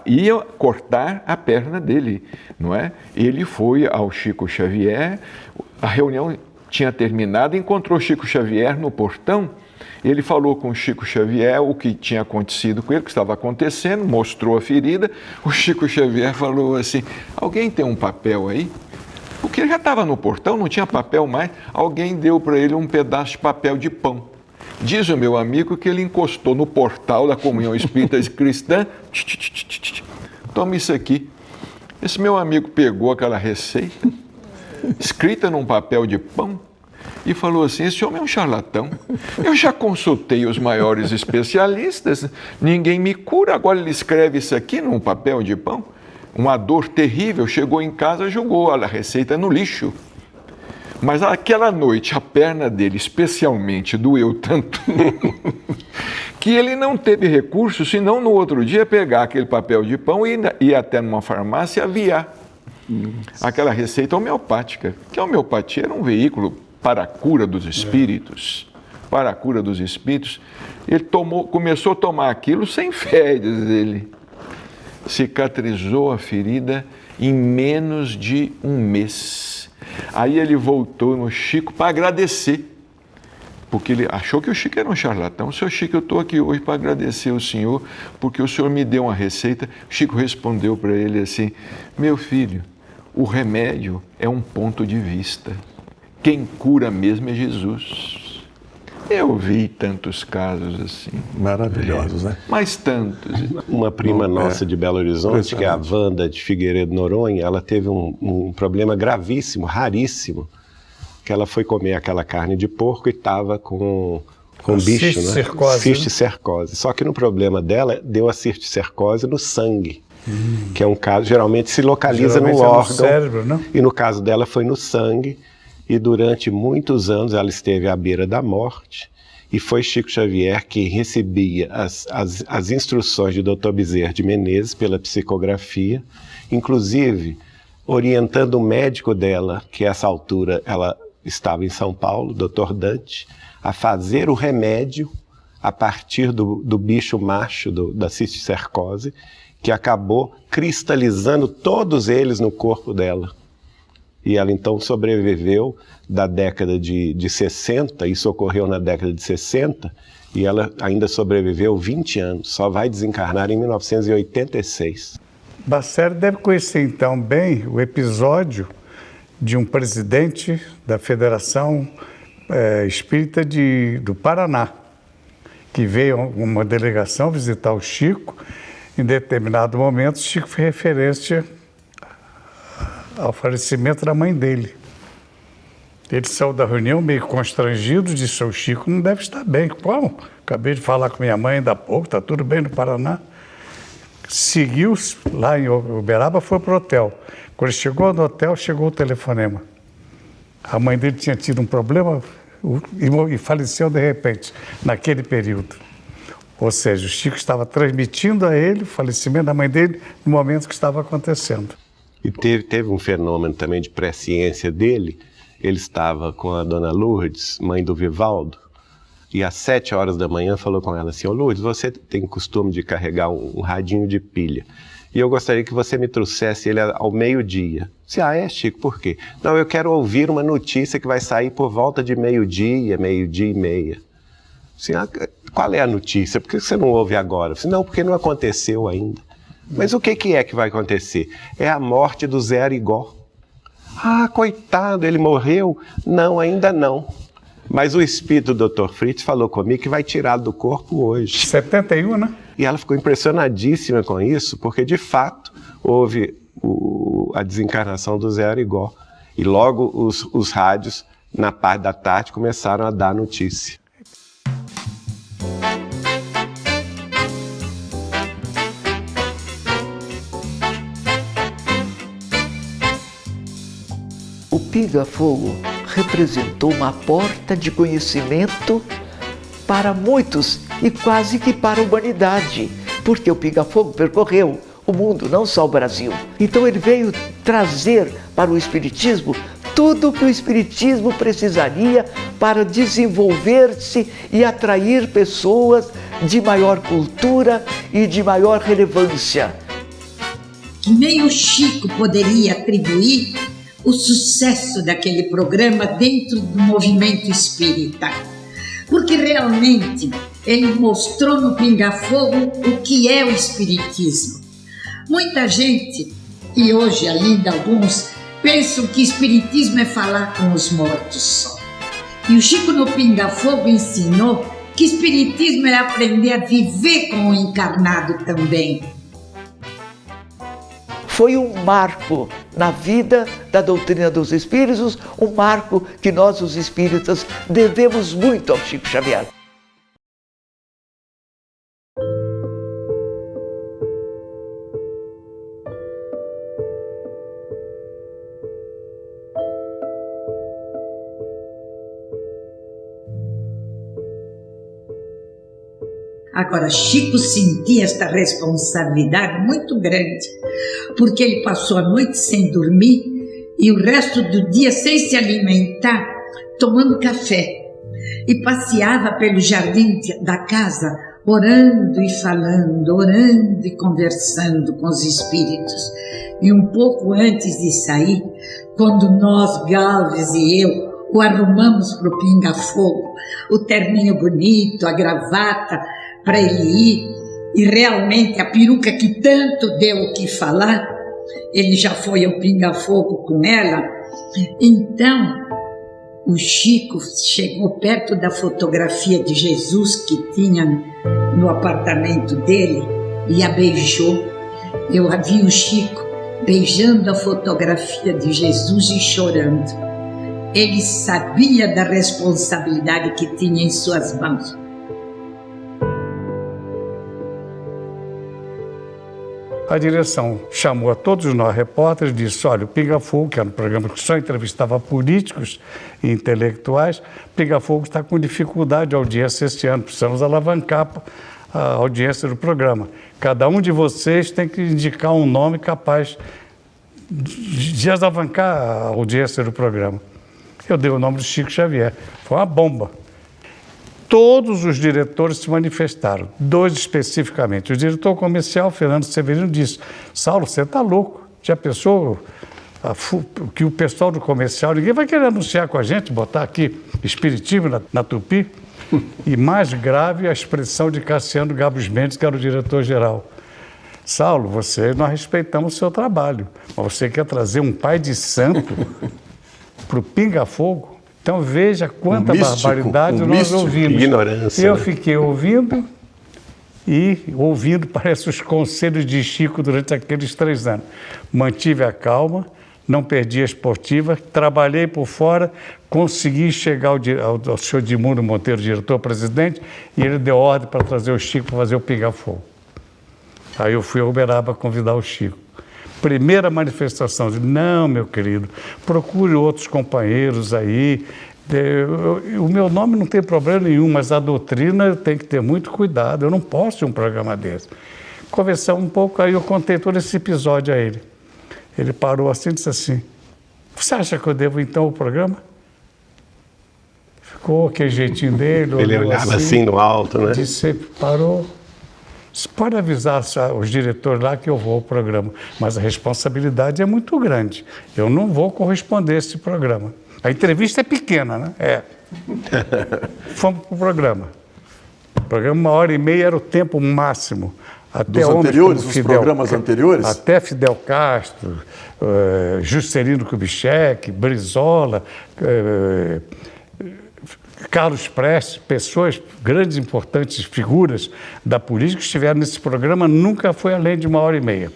ia cortar a perna dele, não é? Ele foi ao Chico Xavier, a reunião tinha terminado, encontrou Chico Xavier no portão, ele falou com o Chico Xavier o que tinha acontecido com ele, o que estava acontecendo, mostrou a ferida, o Chico Xavier falou assim, alguém tem um papel aí? Porque ele já estava no portão, não tinha papel mais, alguém deu para ele um pedaço de papel de pão. Diz o meu amigo que ele encostou no portal da Comunhão Espírita Cristã, toma isso aqui. Esse meu amigo pegou aquela receita, escrita num papel de pão, e falou assim, esse homem é um charlatão. Eu já consultei os maiores especialistas, ninguém me cura, agora ele escreve isso aqui num papel de pão. Uma dor terrível, chegou em casa, jogou a receita no lixo. Mas aquela noite, a perna dele especialmente doeu tanto que ele não teve recurso, senão no outro dia pegar aquele papel de pão e ir até numa farmácia aviar aquela receita homeopática. Que a homeopatia era um veículo para a cura dos espíritos. Para a cura dos espíritos. Ele começou a tomar aquilo sem fé, diz ele. Cicatrizou a ferida em menos de um mês. Aí ele voltou no Chico para agradecer, porque ele achou que o Chico era um charlatão. Seu Chico, eu estou aqui hoje para agradecer ao senhor, porque o senhor me deu uma receita. O Chico respondeu para ele assim, meu filho, o remédio é um ponto de vista. Quem cura mesmo é Jesus. Eu vi tantos casos assim. Maravilhosos, né? Mas tantos. Uma prima nossa de Belo Horizonte, que é a Wanda de Figueiredo Noronha, ela teve um problema gravíssimo, raríssimo, que ela foi comer aquela carne de porco e estava com bicho, né? Cisticercose. Só que no problema dela, deu a cisticercose no sangue, que é um caso, geralmente se localiza no órgão. No cérebro, não? E no caso dela foi no sangue. e durante muitos anos ela esteve à beira da morte, e foi Chico Xavier que recebia as instruções de Dr. Bezerra de Menezes pela psicografia, inclusive orientando o médico dela, que a essa altura ela estava em São Paulo, Dr. Dante, a fazer o remédio a partir do bicho macho da cisticercose, que acabou cristalizando todos eles no corpo dela. E ela então sobreviveu da década de 60, isso ocorreu na década de 60, e ela ainda sobreviveu 20 anos, só vai desencarnar em 1986. Basseri deve conhecer então bem o episódio de um presidente da Federação Espírita do Paraná, que veio uma delegação visitar o Chico. Em determinado momento, o Chico fez referência ao falecimento da mãe dele. Ele saiu da reunião meio constrangido, disse: o Chico não deve estar bem. Como? Acabei de falar com minha mãe ainda há pouco, está tudo bem no Paraná. Seguiu lá em Uberaba, foi para o hotel. Quando chegou no hotel, chegou o telefonema. A mãe dele tinha tido um problema e faleceu de repente, naquele período. Ou seja, o Chico estava transmitindo a ele o falecimento da mãe dele no momento que estava acontecendo. E teve um fenômeno também de presciência dele. Ele estava com a dona Lourdes, mãe do Vivaldo, e às 7 horas da manhã falou com ela assim: ô Lourdes, você tem costume de carregar um radinho de pilha, e eu gostaria que você me trouxesse ele ao meio-dia. É, Chico, por quê? Não, eu quero ouvir uma notícia que vai sair por volta de meio-dia e meia. Qual é a notícia? Por que você não ouve agora? Não, porque não aconteceu ainda. Mas o que é que vai acontecer? É a morte do Zé Arigó. Ah, coitado, ele morreu? Não, ainda não. Mas o espírito do Dr. Fritz falou comigo que vai tirá-lo do corpo hoje. 71, né? E ela ficou impressionadíssima com isso, porque de fato houve a desencarnação do Zé Arigó. E logo os rádios, na parte da tarde, começaram a dar notícia. O pinga-fogo representou uma porta de conhecimento para muitos e quase que para a humanidade, porque o pinga-fogo percorreu o mundo, não só o Brasil. Então ele veio trazer para o Espiritismo tudo o que o Espiritismo precisaria para desenvolver-se e atrair pessoas de maior cultura e de maior relevância. Que nem o Chico poderia atribuir o sucesso daquele programa dentro do movimento espírita, porque realmente ele mostrou no pinga-fogo o que é o espiritismo. Muita gente, e hoje ainda alguns, pensam que espiritismo é falar com os mortos só. E o Chico no pinga-fogo ensinou que espiritismo é aprender a viver com o encarnado também. Foi um marco na vida da doutrina dos espíritos, um marco que nós, os espíritas, devemos muito ao Chico Xavier. Agora, Chico sentia esta responsabilidade muito grande, porque ele passou a noite sem dormir e o resto do dia sem se alimentar, tomando café. E passeava pelo jardim da casa, orando e falando, orando e conversando com os espíritos. E um pouco antes de sair, quando nós, Galves e eu, o arrumamos para o pinga-fogo, o terninho bonito, a gravata, para ele ir, e realmente a peruca que tanto deu o que falar, ele já foi ao pinga-fogo com ela. Então, o Chico chegou perto da fotografia de Jesus que tinha no apartamento dele e a beijou. Eu vi o Chico beijando a fotografia de Jesus e chorando. Ele sabia da responsabilidade que tinha em suas mãos. A direção chamou a todos nós repórteres e disse, olha, o Pinga Fogo, que era um programa que só entrevistava políticos e intelectuais, Pinga Fogo está com dificuldade de audiência este ano, precisamos alavancar a audiência do programa. Cada um de vocês tem que indicar um nome capaz de alavancar a audiência do programa. Eu dei o nome de Chico Xavier. Foi uma bomba. Todos os diretores se manifestaram, 2 especificamente. O diretor comercial, Fernando Severino, disse, Saulo, você está louco? Já pensou que o pessoal do comercial, ninguém vai querer anunciar com a gente, botar aqui espiritismo na Tupi? E mais grave, a expressão de Cassiano Gabos Mendes, que era o diretor-geral. Saulo, nós respeitamos o seu trabalho, mas você quer trazer um pai de santo para o Pinga Fogo? Então veja quanta barbaridade nós ouvimos. Ignorância. Eu fiquei ouvindo parece os conselhos de Chico durante aqueles 3 anos. Mantive a calma, não perdi a esportiva, trabalhei por fora, consegui chegar ao senhor Edmundo Monteiro, diretor-presidente, e ele deu ordem para trazer o Chico para fazer o Pinga Fogo. Aí eu fui a Uberaba convidar o Chico. Primeira manifestação, eu disse, não, meu querido, procure outros companheiros aí. O meu nome não tem problema nenhum, mas a doutrina tem que ter muito cuidado. Eu não posso ir um programa desse. Conversamos um pouco, aí eu contei todo esse episódio a ele. Ele parou assim e disse assim, você acha que eu devo então o programa? Ficou aquele jeitinho dele. Ele olhava assim no alto, né? Disse, parou. Você pode avisar os diretores lá que eu vou ao programa, mas a responsabilidade é muito grande. Eu não vou corresponder a esse programa. A entrevista é pequena, né? É. Fomos para o programa. O programa 1h30 era o tempo máximo. Até dos anteriores, os programas anteriores? Até Fidel Castro, Juscelino Kubitschek, Brizola, Carlos Prestes, pessoas, grandes, importantes figuras da política que estiveram nesse programa, nunca foi além de 1h30. O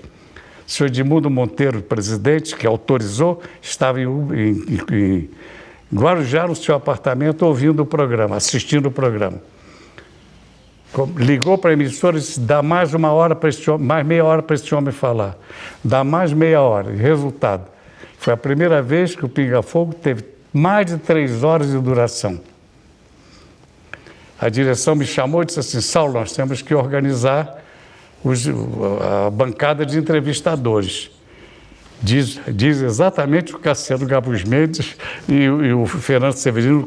senhor Edmundo Monteiro, presidente, que autorizou, estava em Guarujá, no seu apartamento, ouvindo o programa, assistindo o programa. Ligou para a emissora e disse, dá mais 1 hora para esse homem, mais meia hora para esse homem falar. Dá mais meia hora. E resultado, foi a primeira vez que o Pinga Fogo teve mais de 3 horas de duração. A direção me chamou e disse assim, Saulo, nós temos que organizar a bancada de entrevistadores. Diz exatamente o Cassiano Gabos Mendes e o Fernando Severino,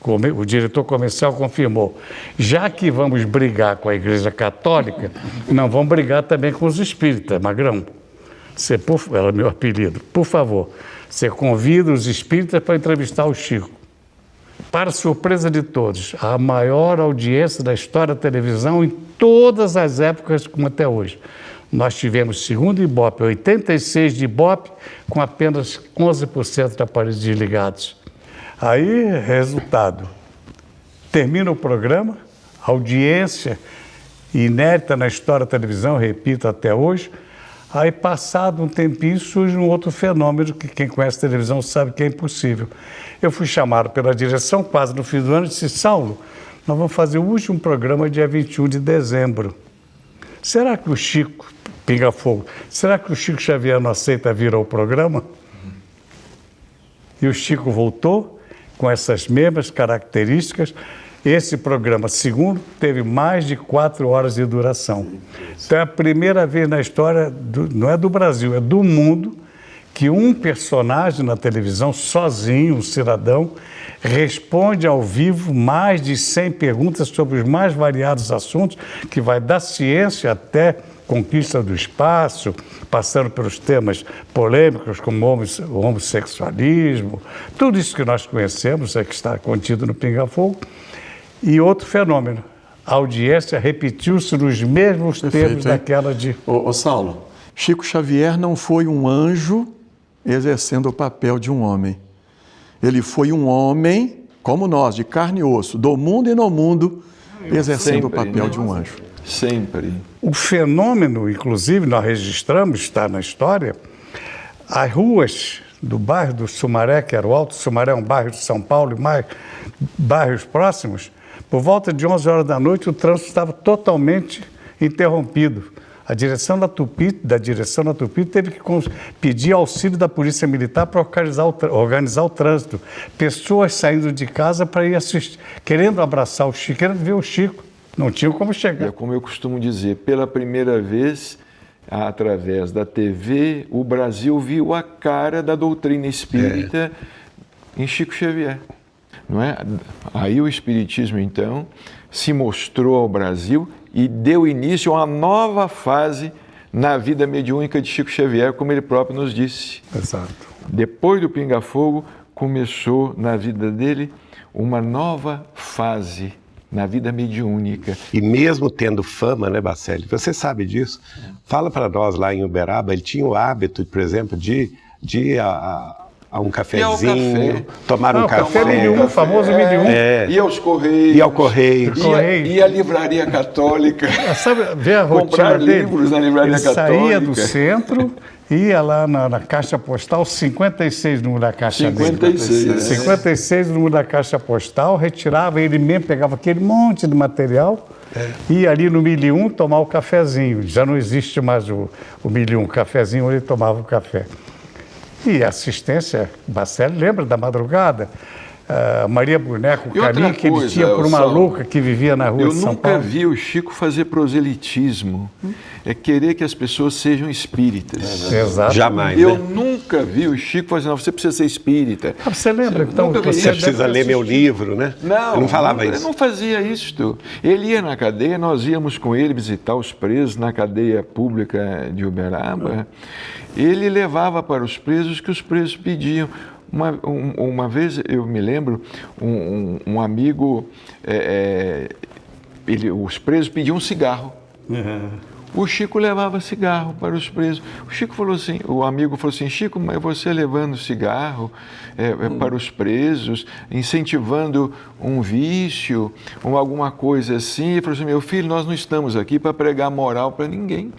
o diretor comercial, confirmou. Já que vamos brigar com a Igreja Católica, não vamos brigar também com os espíritas, Magrão. Era meu apelido. Por favor, você convida os espíritas para entrevistar o Chico. Para surpresa de todos, a maior audiência da história da televisão em todas as épocas, como até hoje. Nós tivemos segundo Ibope, 86 de Ibope, com apenas 11% de aparelhos desligados. Aí, resultado, termina o programa, audiência inédita na história da televisão, repito, até hoje. Aí, passado um tempinho, surge um outro fenômeno que quem conhece televisão sabe que é impossível. Eu fui chamado pela direção, quase no fim do ano, e disse, Saulo, nós vamos fazer o último programa dia 21 de dezembro. Será que o Chico, Pinga Fogo, será que o Chico Xavier não aceita vir ao programa? E o Chico voltou com essas mesmas características. Esse programa, segundo, teve mais de 4 horas de duração. Então é a primeira vez na história, não é do Brasil, é do mundo, que um personagem na televisão, sozinho, um cidadão, responde ao vivo mais de 100 perguntas sobre os mais variados assuntos, que vai da ciência até conquista do espaço, passando pelos temas polêmicos como o homossexualismo, tudo isso que nós conhecemos, que está contido no Pinga Fogo. E outro fenômeno, a audiência repetiu-se nos mesmos termos daquela de... Ô Saulo, Chico Xavier não foi um anjo exercendo o papel de um homem. Ele foi um homem, como nós, de carne e osso, do mundo e no mundo, exercendo o papel de um anjo. Sempre. O fenômeno, inclusive, nós registramos, está na história, as ruas do bairro do Sumaré, que era o Alto Sumaré, um bairro de São Paulo e mais bairros próximos, por volta de 11 horas da noite, o trânsito estava totalmente interrompido. A direção da Tupi teve que pedir auxílio da Polícia Militar para organizar o trânsito. Pessoas saindo de casa para ir assistir, querendo abraçar o Chico, querendo ver o Chico. Não tinham como chegar. É como eu costumo dizer, pela primeira vez, através da TV, o Brasil viu a cara da doutrina espírita em Chico Xavier. Não é? Aí o Espiritismo, então, se mostrou ao Brasil e deu início a uma nova fase na vida mediúnica de Chico Xavier, como ele próprio nos disse. Exato. Depois do Pinga Fogo, começou na vida dele uma nova fase na vida mediúnica. E mesmo tendo fama, né, Bacelli? Você sabe disso? Fala para nós lá em Uberaba, ele tinha o hábito, por exemplo, de ir a um cafezinho, tomar um café. Café Milium, o famoso Milium. Ia aos Correios. Ia ao Correio. Ia à Livraria Católica. Sabe, ver a rotina comprar dele? livros na Livraria Ele Católica. Saía do centro, ia lá na caixa postal, 56 número da caixa 56, dele. 56 número da caixa postal, retirava, ele mesmo pegava aquele monte de material, ia ali no Milium tomar o cafezinho. Já não existe mais o Milium, o cafezinho, ele tomava o café. E a assistência, Bacelli lembra da madrugada? Maria Boneco, o caminho que ele tinha por uma louca que vivia na rua de São Paulo. Eu nunca vi o Chico fazer proselitismo. É querer que as pessoas sejam espíritas. Exato. Jamais, Eu né? nunca vi o Chico fazer, não, você precisa ser espírita. Você lembra? Então, Você precisa ler meu livro, né? Não, eu não falava isso. isso. Eu não fazia isso. Ele ia na cadeia, nós íamos com ele visitar os presos na cadeia pública de Uberaba. Ele levava para os presos o que os presos pediam. Uma vez, eu me lembro, um amigo, os presos pediam um cigarro. O Chico levava cigarro para os presos. O Chico falou assim, o amigo falou assim, Chico, mas você levando cigarro para os presos, incentivando um vício, ou alguma coisa assim. Ele falou assim, meu filho, nós não estamos aqui para pregar moral para ninguém.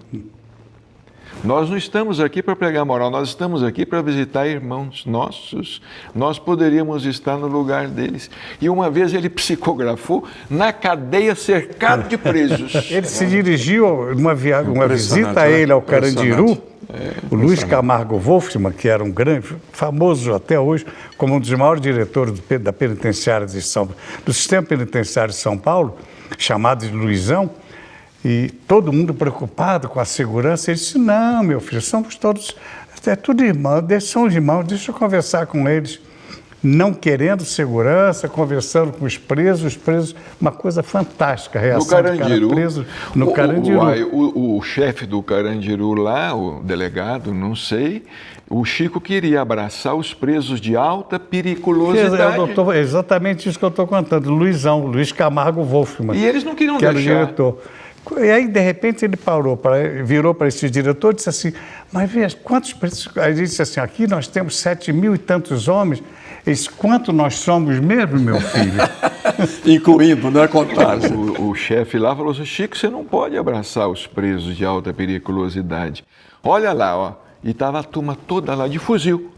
Nós não estamos aqui para pregar moral, nós estamos aqui para visitar irmãos nossos. Nós poderíamos estar no lugar deles. E uma vez ele psicografou na cadeia cercado de presos. Ele se dirigiu uma visita a ele ao Carandiru, o Luiz Camargo Wolfman, que era um grande, famoso até hoje, como um dos maiores diretores da penitenciária do sistema penitenciário de São Paulo, chamado de Luizão. E todo mundo preocupado com a segurança, ele disse, não, meu filho, somos todos, é tudo irmãos, são irmãos, deixa eu conversar com eles. Não querendo segurança, conversando com os presos, uma coisa fantástica, a reação do cara preso no Carandiru. O chefe do Carandiru lá, o delegado, não sei, o Chico queria abraçar os presos de alta periculosidade. É exatamente isso que eu estou contando, Luiz Camargo Wolfman. E eles não queriam que deixar. Era o diretor. E aí, de repente, ele virou para esse diretor e disse assim, mas veja, quantos presos... Aí ele disse assim, aqui nós temos 7.000 e tantos homens, eles, quanto nós somos mesmo, meu filho? Incluindo, né, contagem. O chefe lá falou assim, Chico, você não pode abraçar os presos de alta periculosidade. Olha lá, ó, e estava a turma toda lá de fuzil.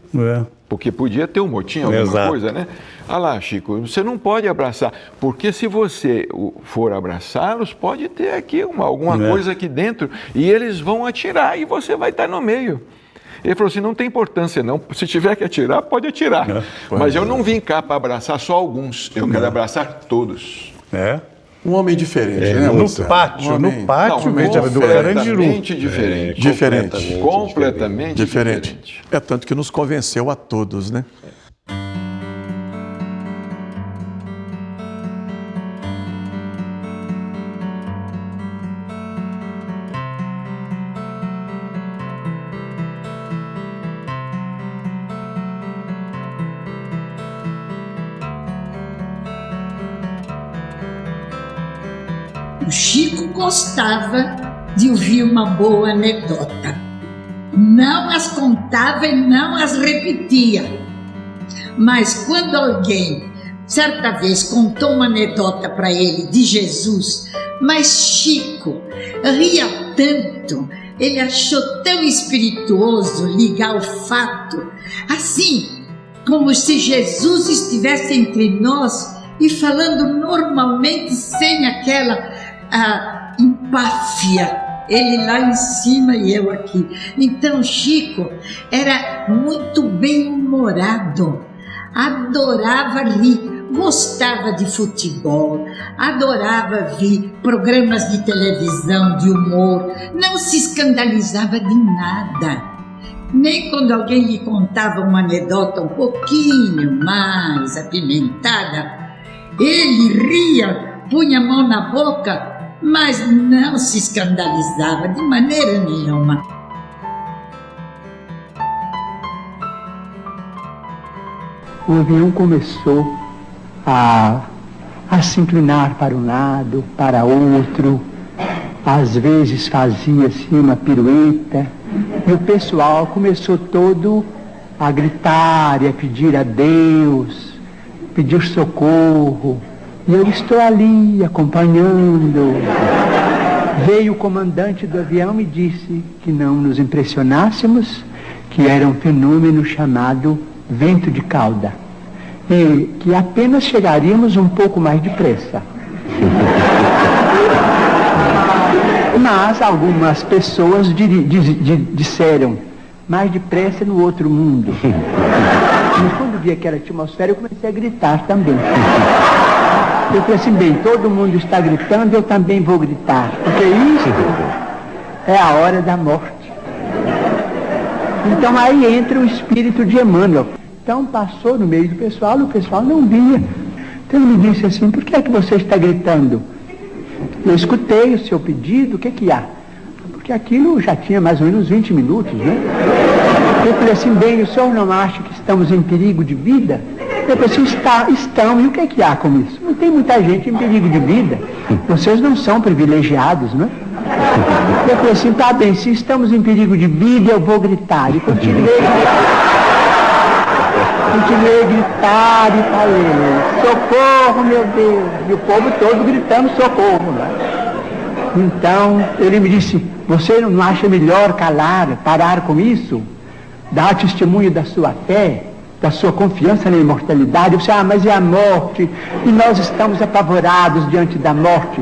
Porque podia ter um motim, alguma coisa, né? Ah lá, Chico, você não pode abraçar, porque se você for abraçá-los, pode ter aqui alguma coisa aqui dentro e eles vão atirar e você vai estar no meio. Ele falou assim, não tem importância não, se tiver que atirar, pode atirar. Mas eu não vim cá para abraçar só alguns, eu quero abraçar todos. Um homem diferente, né? No pátio do Carandiru. Completamente diferente. É tanto que nos convenceu a todos, né? O Chico gostava de ouvir uma boa anedota. Não as contava e não as repetia. Mas quando alguém, certa vez, contou uma anedota para ele de Jesus, mas Chico ria tanto, ele achou tão espirituoso ligar o fato, assim como se Jesus estivesse entre nós e falando normalmente sem aquela empáfia Ele lá em cima e eu aqui. Então Chico era muito bem-humorado, adorava rir, gostava de futebol, adorava ver programas de televisão, de humor, não se escandalizava de nada. Nem quando alguém lhe contava uma anedota um pouquinho mais apimentada, ele ria, punha a mão na boca, mas não se escandalizava de maneira nenhuma. O avião começou a se inclinar para um lado, para outro, às vezes fazia-se uma pirueta, e o pessoal começou todo a gritar e a pedir a Deus, pedir socorro. E eu estou ali acompanhando. Veio o comandante do avião e disse que não nos impressionássemos, que era um fenômeno chamado vento de cauda, e que apenas chegaríamos um pouco mais depressa. Mas algumas pessoas disseram, mais depressa no outro mundo. E quando vi aquela atmosfera, eu comecei a gritar também. Eu falei assim, bem, todo mundo está gritando, eu também vou gritar, porque isso é a hora da morte. Então aí entra o espírito de Emmanuel. Então passou no meio do pessoal, o pessoal não via. Então ele me disse assim, por que é que você está gritando? Eu escutei o seu pedido, o que que há? Porque aquilo já tinha mais ou menos 20 minutos, né? Eu falei assim, bem, o senhor não acha que estamos em perigo de vida? Eu falei assim, estão, e o que que há com isso? Não tem muita gente em perigo de vida. Vocês não são privilegiados, né? Eu falei assim, tá bem, se estamos em perigo de vida, eu vou gritar. E continuei a gritar e falei, socorro, meu Deus. E o povo todo gritando socorro, né? Então, ele me disse, você não acha melhor calar, parar com isso? Dar testemunho da sua fé, da sua confiança na imortalidade? Você, mas e a morte? E nós estamos apavorados diante da morte.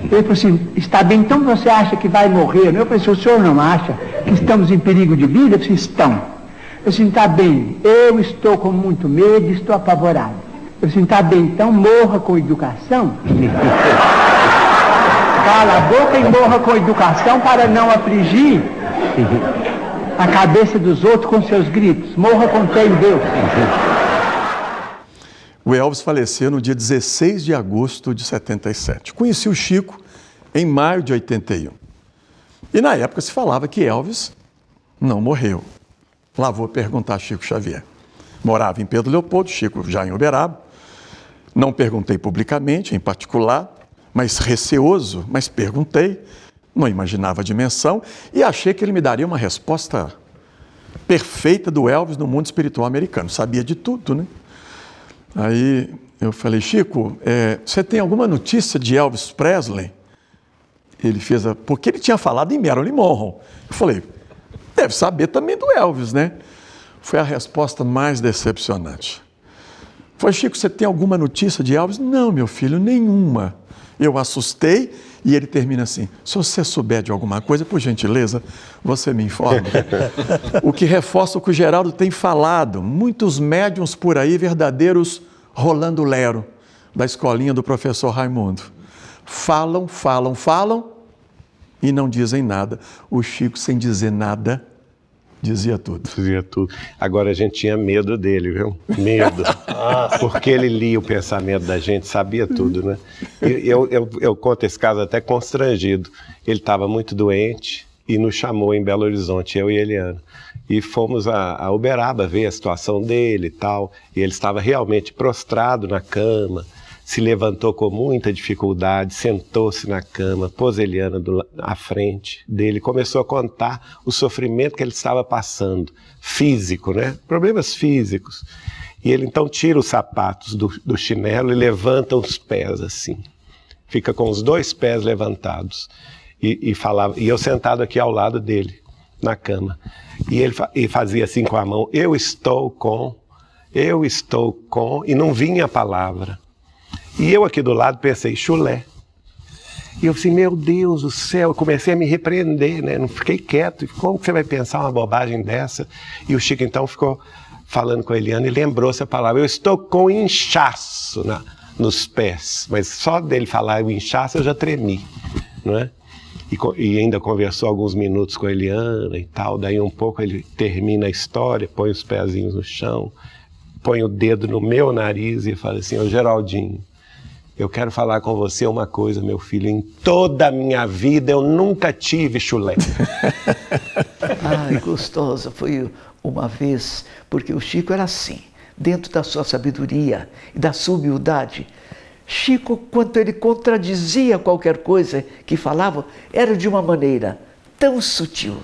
Ele falou assim, está bem, então você acha que vai morrer? Eu falei assim, o senhor não acha que estamos em perigo de vida? Eu falei, estão. Eu falei assim, está bem, eu estou com muito medo, estou apavorado. Eu falei assim, está bem, então morra com educação. Cala a boca e morra com educação para não afligir a cabeça dos outros com seus gritos. Morra com fé em Deus. O Elvis faleceu no dia 16 de agosto de 77. Conheci o Chico em maio de 81. E na época se falava que Elvis não morreu. Lá vou perguntar a Chico Xavier. Morava em Pedro Leopoldo, Chico já em Uberaba. Não perguntei publicamente, em particular, mas receoso, mas perguntei. Não imaginava a dimensão e achei que ele me daria uma resposta perfeita do Elvis no mundo espiritual americano. Sabia de tudo, né? Aí eu falei, Chico, você tem alguma notícia de Elvis Presley? Ele fez porque ele tinha falado em Marilyn Monroe. Eu falei, deve saber também do Elvis, né? Foi a resposta mais decepcionante. Foi, Chico, você tem alguma notícia de Elvis? Não, meu filho, nenhuma. Eu assustei e ele termina assim, se você souber de alguma coisa, por gentileza, você me informa. O que reforça o que o Geraldo tem falado, muitos médiuns por aí, verdadeiros Rolando Lero, da escolinha do professor Raimundo. Falam, falam, falam e não dizem nada. O Chico, sem dizer nada, dizia tudo. Dizia tudo. Agora a gente tinha medo dele, viu? Medo. Porque ele lia o pensamento da gente, sabia tudo, né? Eu conto esse caso até constrangido. Ele estava muito doente e nos chamou em Belo Horizonte, eu e Eliana. E fomos a Uberaba ver a situação dele e tal. E ele estava realmente prostrado na cama, se levantou com muita dificuldade, sentou-se na cama, pôs Eliana à frente dele, começou a contar o sofrimento que ele estava passando, físico, né? Problemas físicos. E ele então tira os sapatos do chinelo e levanta os pés assim. Fica com os dois pés levantados. E falava, e eu sentado aqui ao lado dele, na cama. E ele fazia assim com a mão, eu estou com, e não vinha a palavra. E eu aqui do lado pensei, chulé. E eu assim, meu Deus do céu, eu comecei a me repreender, né? Não fiquei quieto. Como que você vai pensar uma bobagem dessa? E o Chico então ficou falando com a Eliana e lembrou essa palavra. Eu estou com inchaço nos pés. Mas só dele falar o inchaço eu já tremi, não é? E ainda conversou alguns minutos com a Eliana e tal. Daí um pouco ele termina a história, põe os pezinhos no chão, põe o dedo no meu nariz e fala assim, ô Geraldinho, eu quero falar com você uma coisa, meu filho. Em toda a minha vida eu nunca tive chulé. Ai, gostosa. Foi uma vez, porque o Chico era assim, dentro da sua sabedoria e da sua humildade. Chico, quando ele contradizia qualquer coisa que falava, era de uma maneira tão sutil,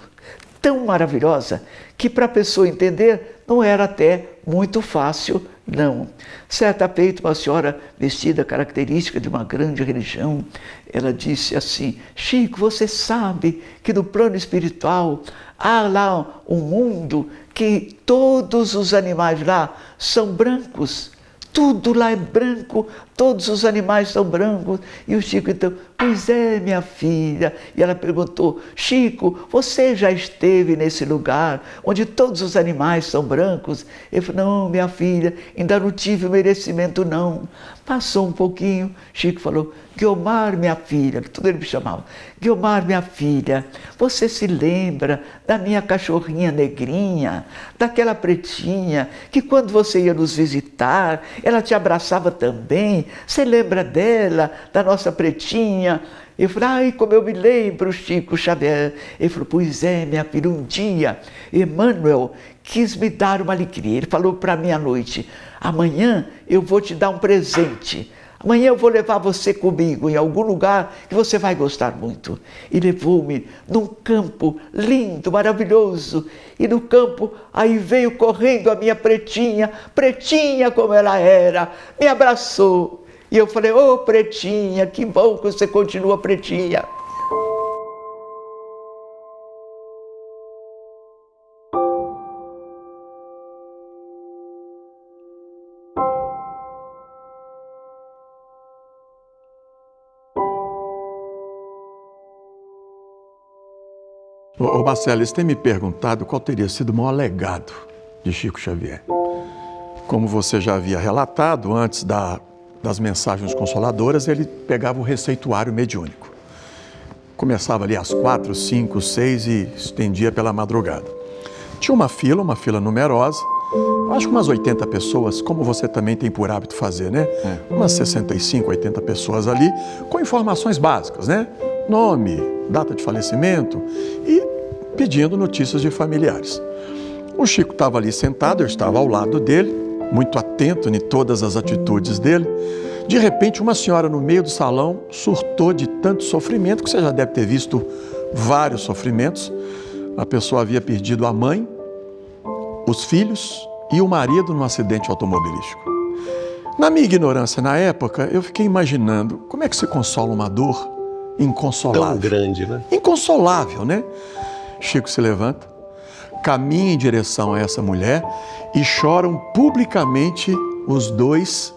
tão maravilhosa, que para a pessoa entender não era até muito fácil, não. Certa feita, uma senhora vestida característica de uma grande religião, ela disse assim, Chico, você sabe que no plano espiritual há lá um mundo que todos os animais lá são brancos. Tudo lá é branco, todos os animais são brancos. E o Chico então, pois é, minha filha. E ela perguntou, Chico, você já esteve nesse lugar onde todos os animais são brancos? Ele falou, não, minha filha, ainda não tive o merecimento não. Passou um pouquinho, Chico falou, Guiomar, minha filha, que tudo ele me chamava, Guiomar, minha filha, você se lembra da minha cachorrinha negrinha, daquela pretinha, que quando você ia nos visitar, ela te abraçava também, você lembra dela, da nossa pretinha? Eu falei, ai, como eu me lembro, Chico Xavier. Ele falou, pois é, minha filha, um dia, Emmanuel quis me dar uma alegria. Ele falou para mim à noite, amanhã eu vou te dar um presente. Amanhã eu vou levar você comigo em algum lugar que você vai gostar muito. E levou-me num campo lindo, maravilhoso. E no campo, aí veio correndo a minha pretinha, pretinha como ela era, me abraçou. E eu falei, ô pretinha, que bom que você continua pretinha. Ô Marcelo, eles têm me perguntado qual teria sido o maior legado de Chico Xavier. Como você já havia relatado, antes das mensagens consoladoras, ele pegava o receituário mediúnico. Começava ali às 4, 5, 6 e estendia pela madrugada. Tinha uma fila numerosa, acho que umas 80 pessoas, como você também tem por hábito fazer, né? Umas 65, 80 pessoas ali, com informações básicas, né? Nome, data de falecimento e pedindo notícias de familiares. O Chico estava ali sentado, eu estava ao lado dele, muito atento em todas as atitudes dele. De repente, uma senhora no meio do salão surtou de tanto sofrimento, que você já deve ter visto vários sofrimentos. A pessoa havia perdido a mãe, os filhos e o marido num acidente automobilístico. Na minha ignorância, na época, eu fiquei imaginando como é que se consola uma dor inconsolável. Tão grande, né? Inconsolável, né? Chico se levanta, caminha em direção a essa mulher e choram publicamente os dois,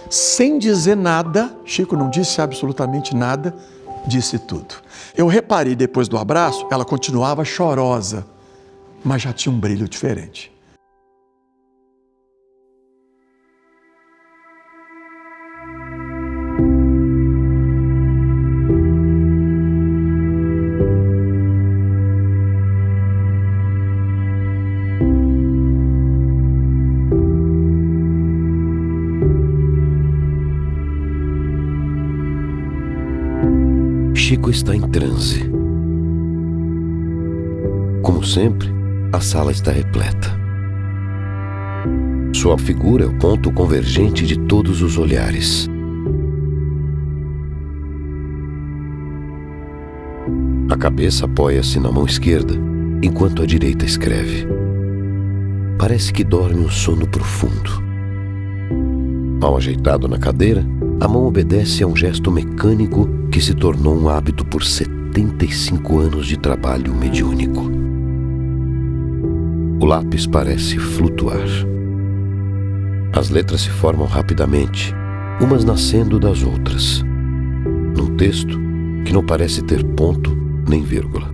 sem dizer nada. Chico não disse absolutamente nada, disse tudo. Eu reparei depois do abraço, ela continuava chorosa, mas já tinha um brilho diferente. Chico está em transe. Como sempre, a sala está repleta. Sua figura é o ponto convergente de todos os olhares. A cabeça apoia-se na mão esquerda, enquanto a direita escreve. Parece que dorme um sono profundo. Mal ajeitado na cadeira, a mão obedece a um gesto mecânico que se tornou um hábito por 75 anos de trabalho mediúnico. O lápis parece flutuar. As letras se formam rapidamente, umas nascendo das outras. Num texto, que não parece ter ponto nem vírgula.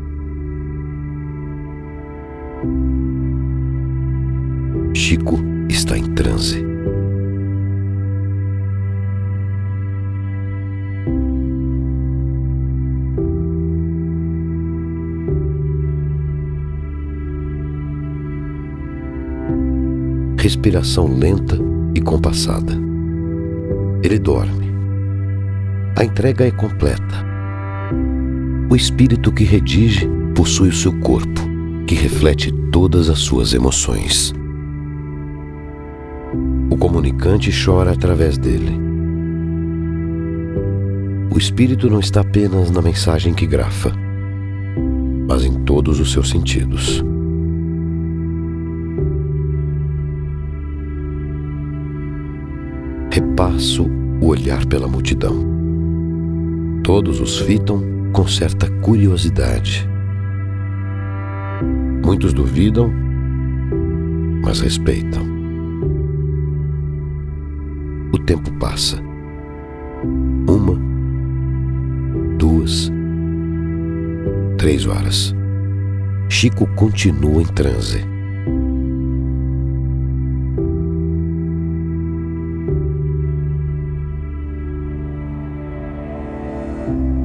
Chico está em transe. Respiração lenta e compassada. Ele dorme. A entrega é completa. O espírito que redige possui o seu corpo, que reflete todas as suas emoções. O comunicante chora através dele. O espírito não está apenas na mensagem que grafa, mas em todos os seus sentidos. Repasso o olhar pela multidão. Todos os fitam com certa curiosidade. Muitos duvidam, mas respeitam. O tempo passa. 1, 2, 3 horas. Chico continua em transe.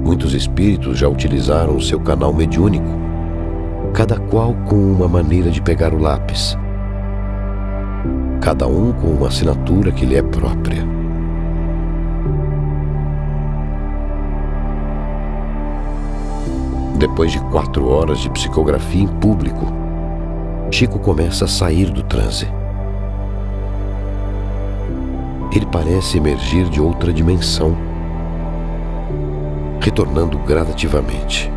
Muitos espíritos já utilizaram o seu canal mediúnico, cada qual com uma maneira de pegar o lápis, cada um com uma assinatura que lhe é própria. Depois de 4 horas de psicografia em público, Chico começa a sair do transe. Ele parece emergir de outra dimensão, retornando gradativamente.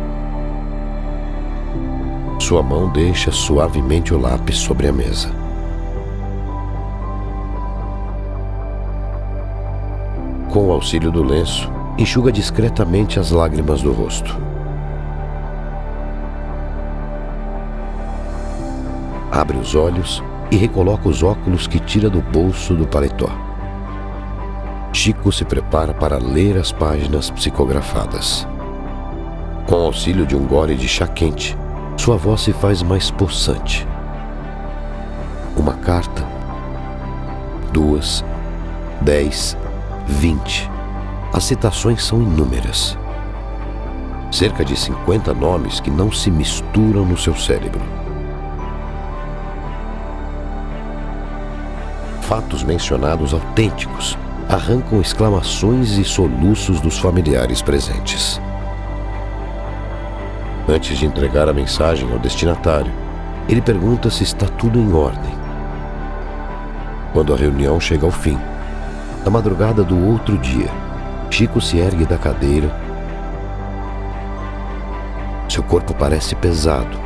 Sua mão deixa suavemente o lápis sobre a mesa. Com o auxílio do lenço, enxuga discretamente as lágrimas do rosto. Abre os olhos e recoloca os óculos que tira do bolso do paletó. Chico se prepara para ler as páginas psicografadas. Com o auxílio de um gole de chá quente, sua voz se faz mais possante. Uma carta, 2, 10, 20. As citações são inúmeras. Cerca de 50 nomes que não se misturam no seu cérebro. Fatos mencionados autênticos arrancam exclamações e soluços dos familiares presentes. Antes de entregar a mensagem ao destinatário, ele pergunta se está tudo em ordem. Quando a reunião chega ao fim, na madrugada do outro dia, Chico se ergue da cadeira. Seu corpo parece pesado,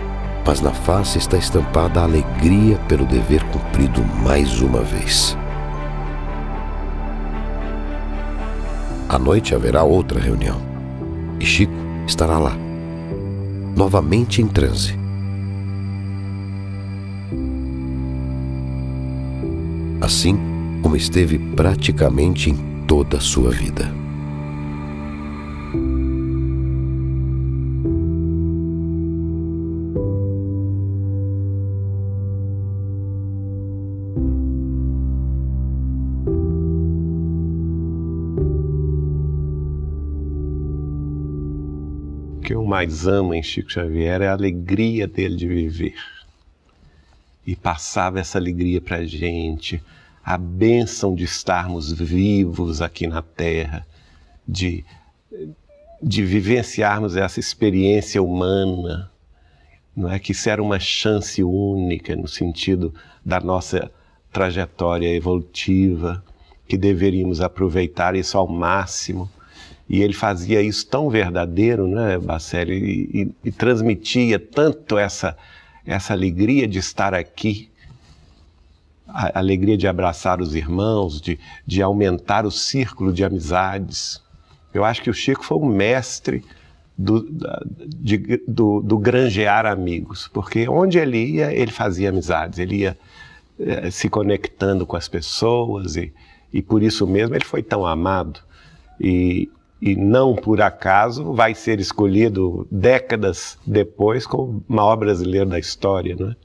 mas na face está estampada a alegria pelo dever cumprido mais uma vez. À noite haverá outra reunião, e Chico estará lá, novamente em transe. Assim como esteve praticamente em toda a sua vida. O que eu mais amo em Chico Xavier é a alegria dele de viver. E passava essa alegria para a gente, a bênção de estarmos vivos aqui na Terra, de vivenciarmos essa experiência humana, não é? Que isso era uma chance única no sentido da nossa trajetória evolutiva, que deveríamos aproveitar isso ao máximo. E ele fazia isso tão verdadeiro, né, Bacelli, e transmitia tanto essa alegria de estar aqui, a alegria de abraçar os irmãos, de aumentar o círculo de amizades. Eu acho que o Chico foi um mestre do granjear amigos, porque onde ele ia, ele fazia amizades, ele ia se conectando com as pessoas, e por isso mesmo ele foi tão amado. E e não por acaso vai ser escolhido décadas depois como o maior brasileiro da história, né?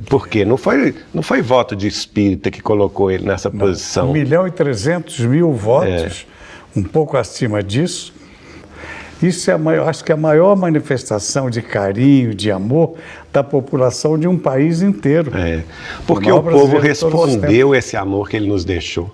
Por quê? Não foi voto de espírita que colocou ele nessa posição. 1.300.000 votos, um pouco acima disso. Isso é acho que é a maior manifestação de carinho, de amor da população de um país inteiro. Porque o povo respondeu esse amor que ele nos deixou.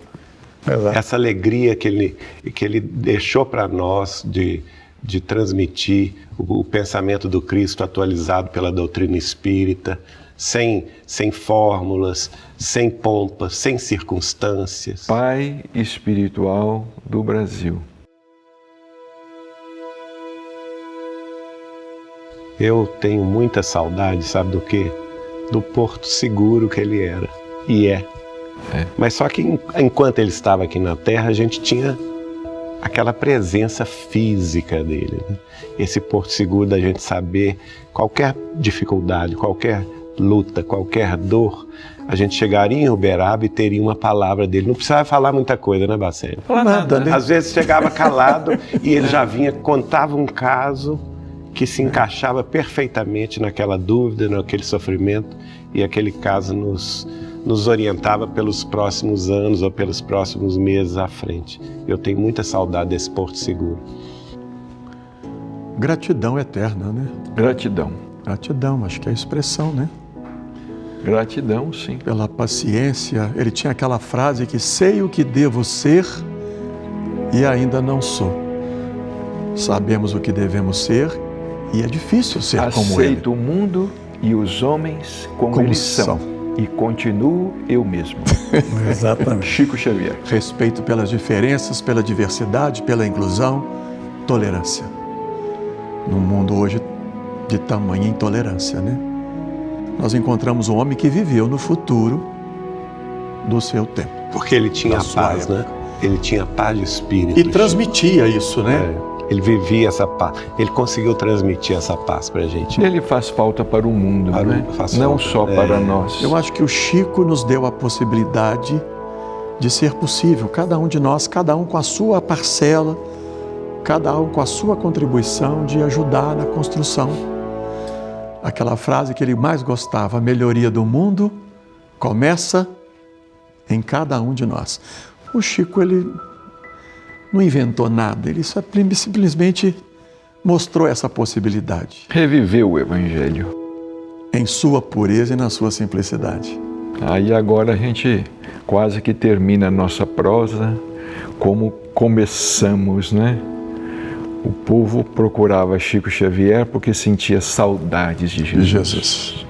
Exato. Essa alegria que ele deixou para nós de transmitir o pensamento do Cristo atualizado pela doutrina espírita, sem fórmulas, sem pompas, sem circunstâncias. Pai espiritual do Brasil. Eu tenho muita saudade, sabe do quê? Do porto seguro que ele era e é. Mas só que enquanto ele estava aqui na Terra, a gente tinha aquela presença física dele, né? Esse porto seguro da gente saber qualquer dificuldade, qualquer luta, qualquer dor, a gente chegaria em Uberaba e teria uma palavra dele. Não precisava falar muita coisa, né, Baceli? Nada, né? Às vezes chegava calado e ele já vinha, contava um caso que se encaixava perfeitamente naquela dúvida, naquele sofrimento, e aquele caso nos orientava pelos próximos anos ou pelos próximos meses à frente. Eu tenho muita saudade desse porto seguro. Gratidão eterna, né? Gratidão. Gratidão, acho que é a expressão, né? Gratidão, sim. Pela paciência. Ele tinha aquela frase que sei o que devo ser e ainda não sou. Sabemos o que devemos ser e é difícil ser como ele. Aceito o mundo e os homens como eles são. E continuo eu mesmo. Exatamente. Chico Xavier. Respeito pelas diferenças, pela diversidade, pela inclusão, tolerância. No mundo hoje de tamanha intolerância, né? Nós encontramos um homem que viveu no futuro do seu tempo. Porque ele tinha paz, né? Ele tinha paz de espírito. E transmitia isso, né? Ele vivia essa paz. Ele conseguiu transmitir essa paz pra gente. Ele faz falta para o mundo, né? Não só para nós. Eu acho que o Chico nos deu a possibilidade de ser possível, cada um de nós, cada um com a sua parcela, cada um com a sua contribuição de ajudar na construção. Aquela frase que ele mais gostava, a melhoria do mundo começa em cada um de nós. O Chico, ele não inventou nada, ele só simplesmente mostrou essa possibilidade. Reviveu o Evangelho. Em sua pureza e na sua simplicidade. Aí agora a gente quase que termina a nossa prosa como começamos, né? O povo procurava Chico Xavier porque sentia saudades de Jesus.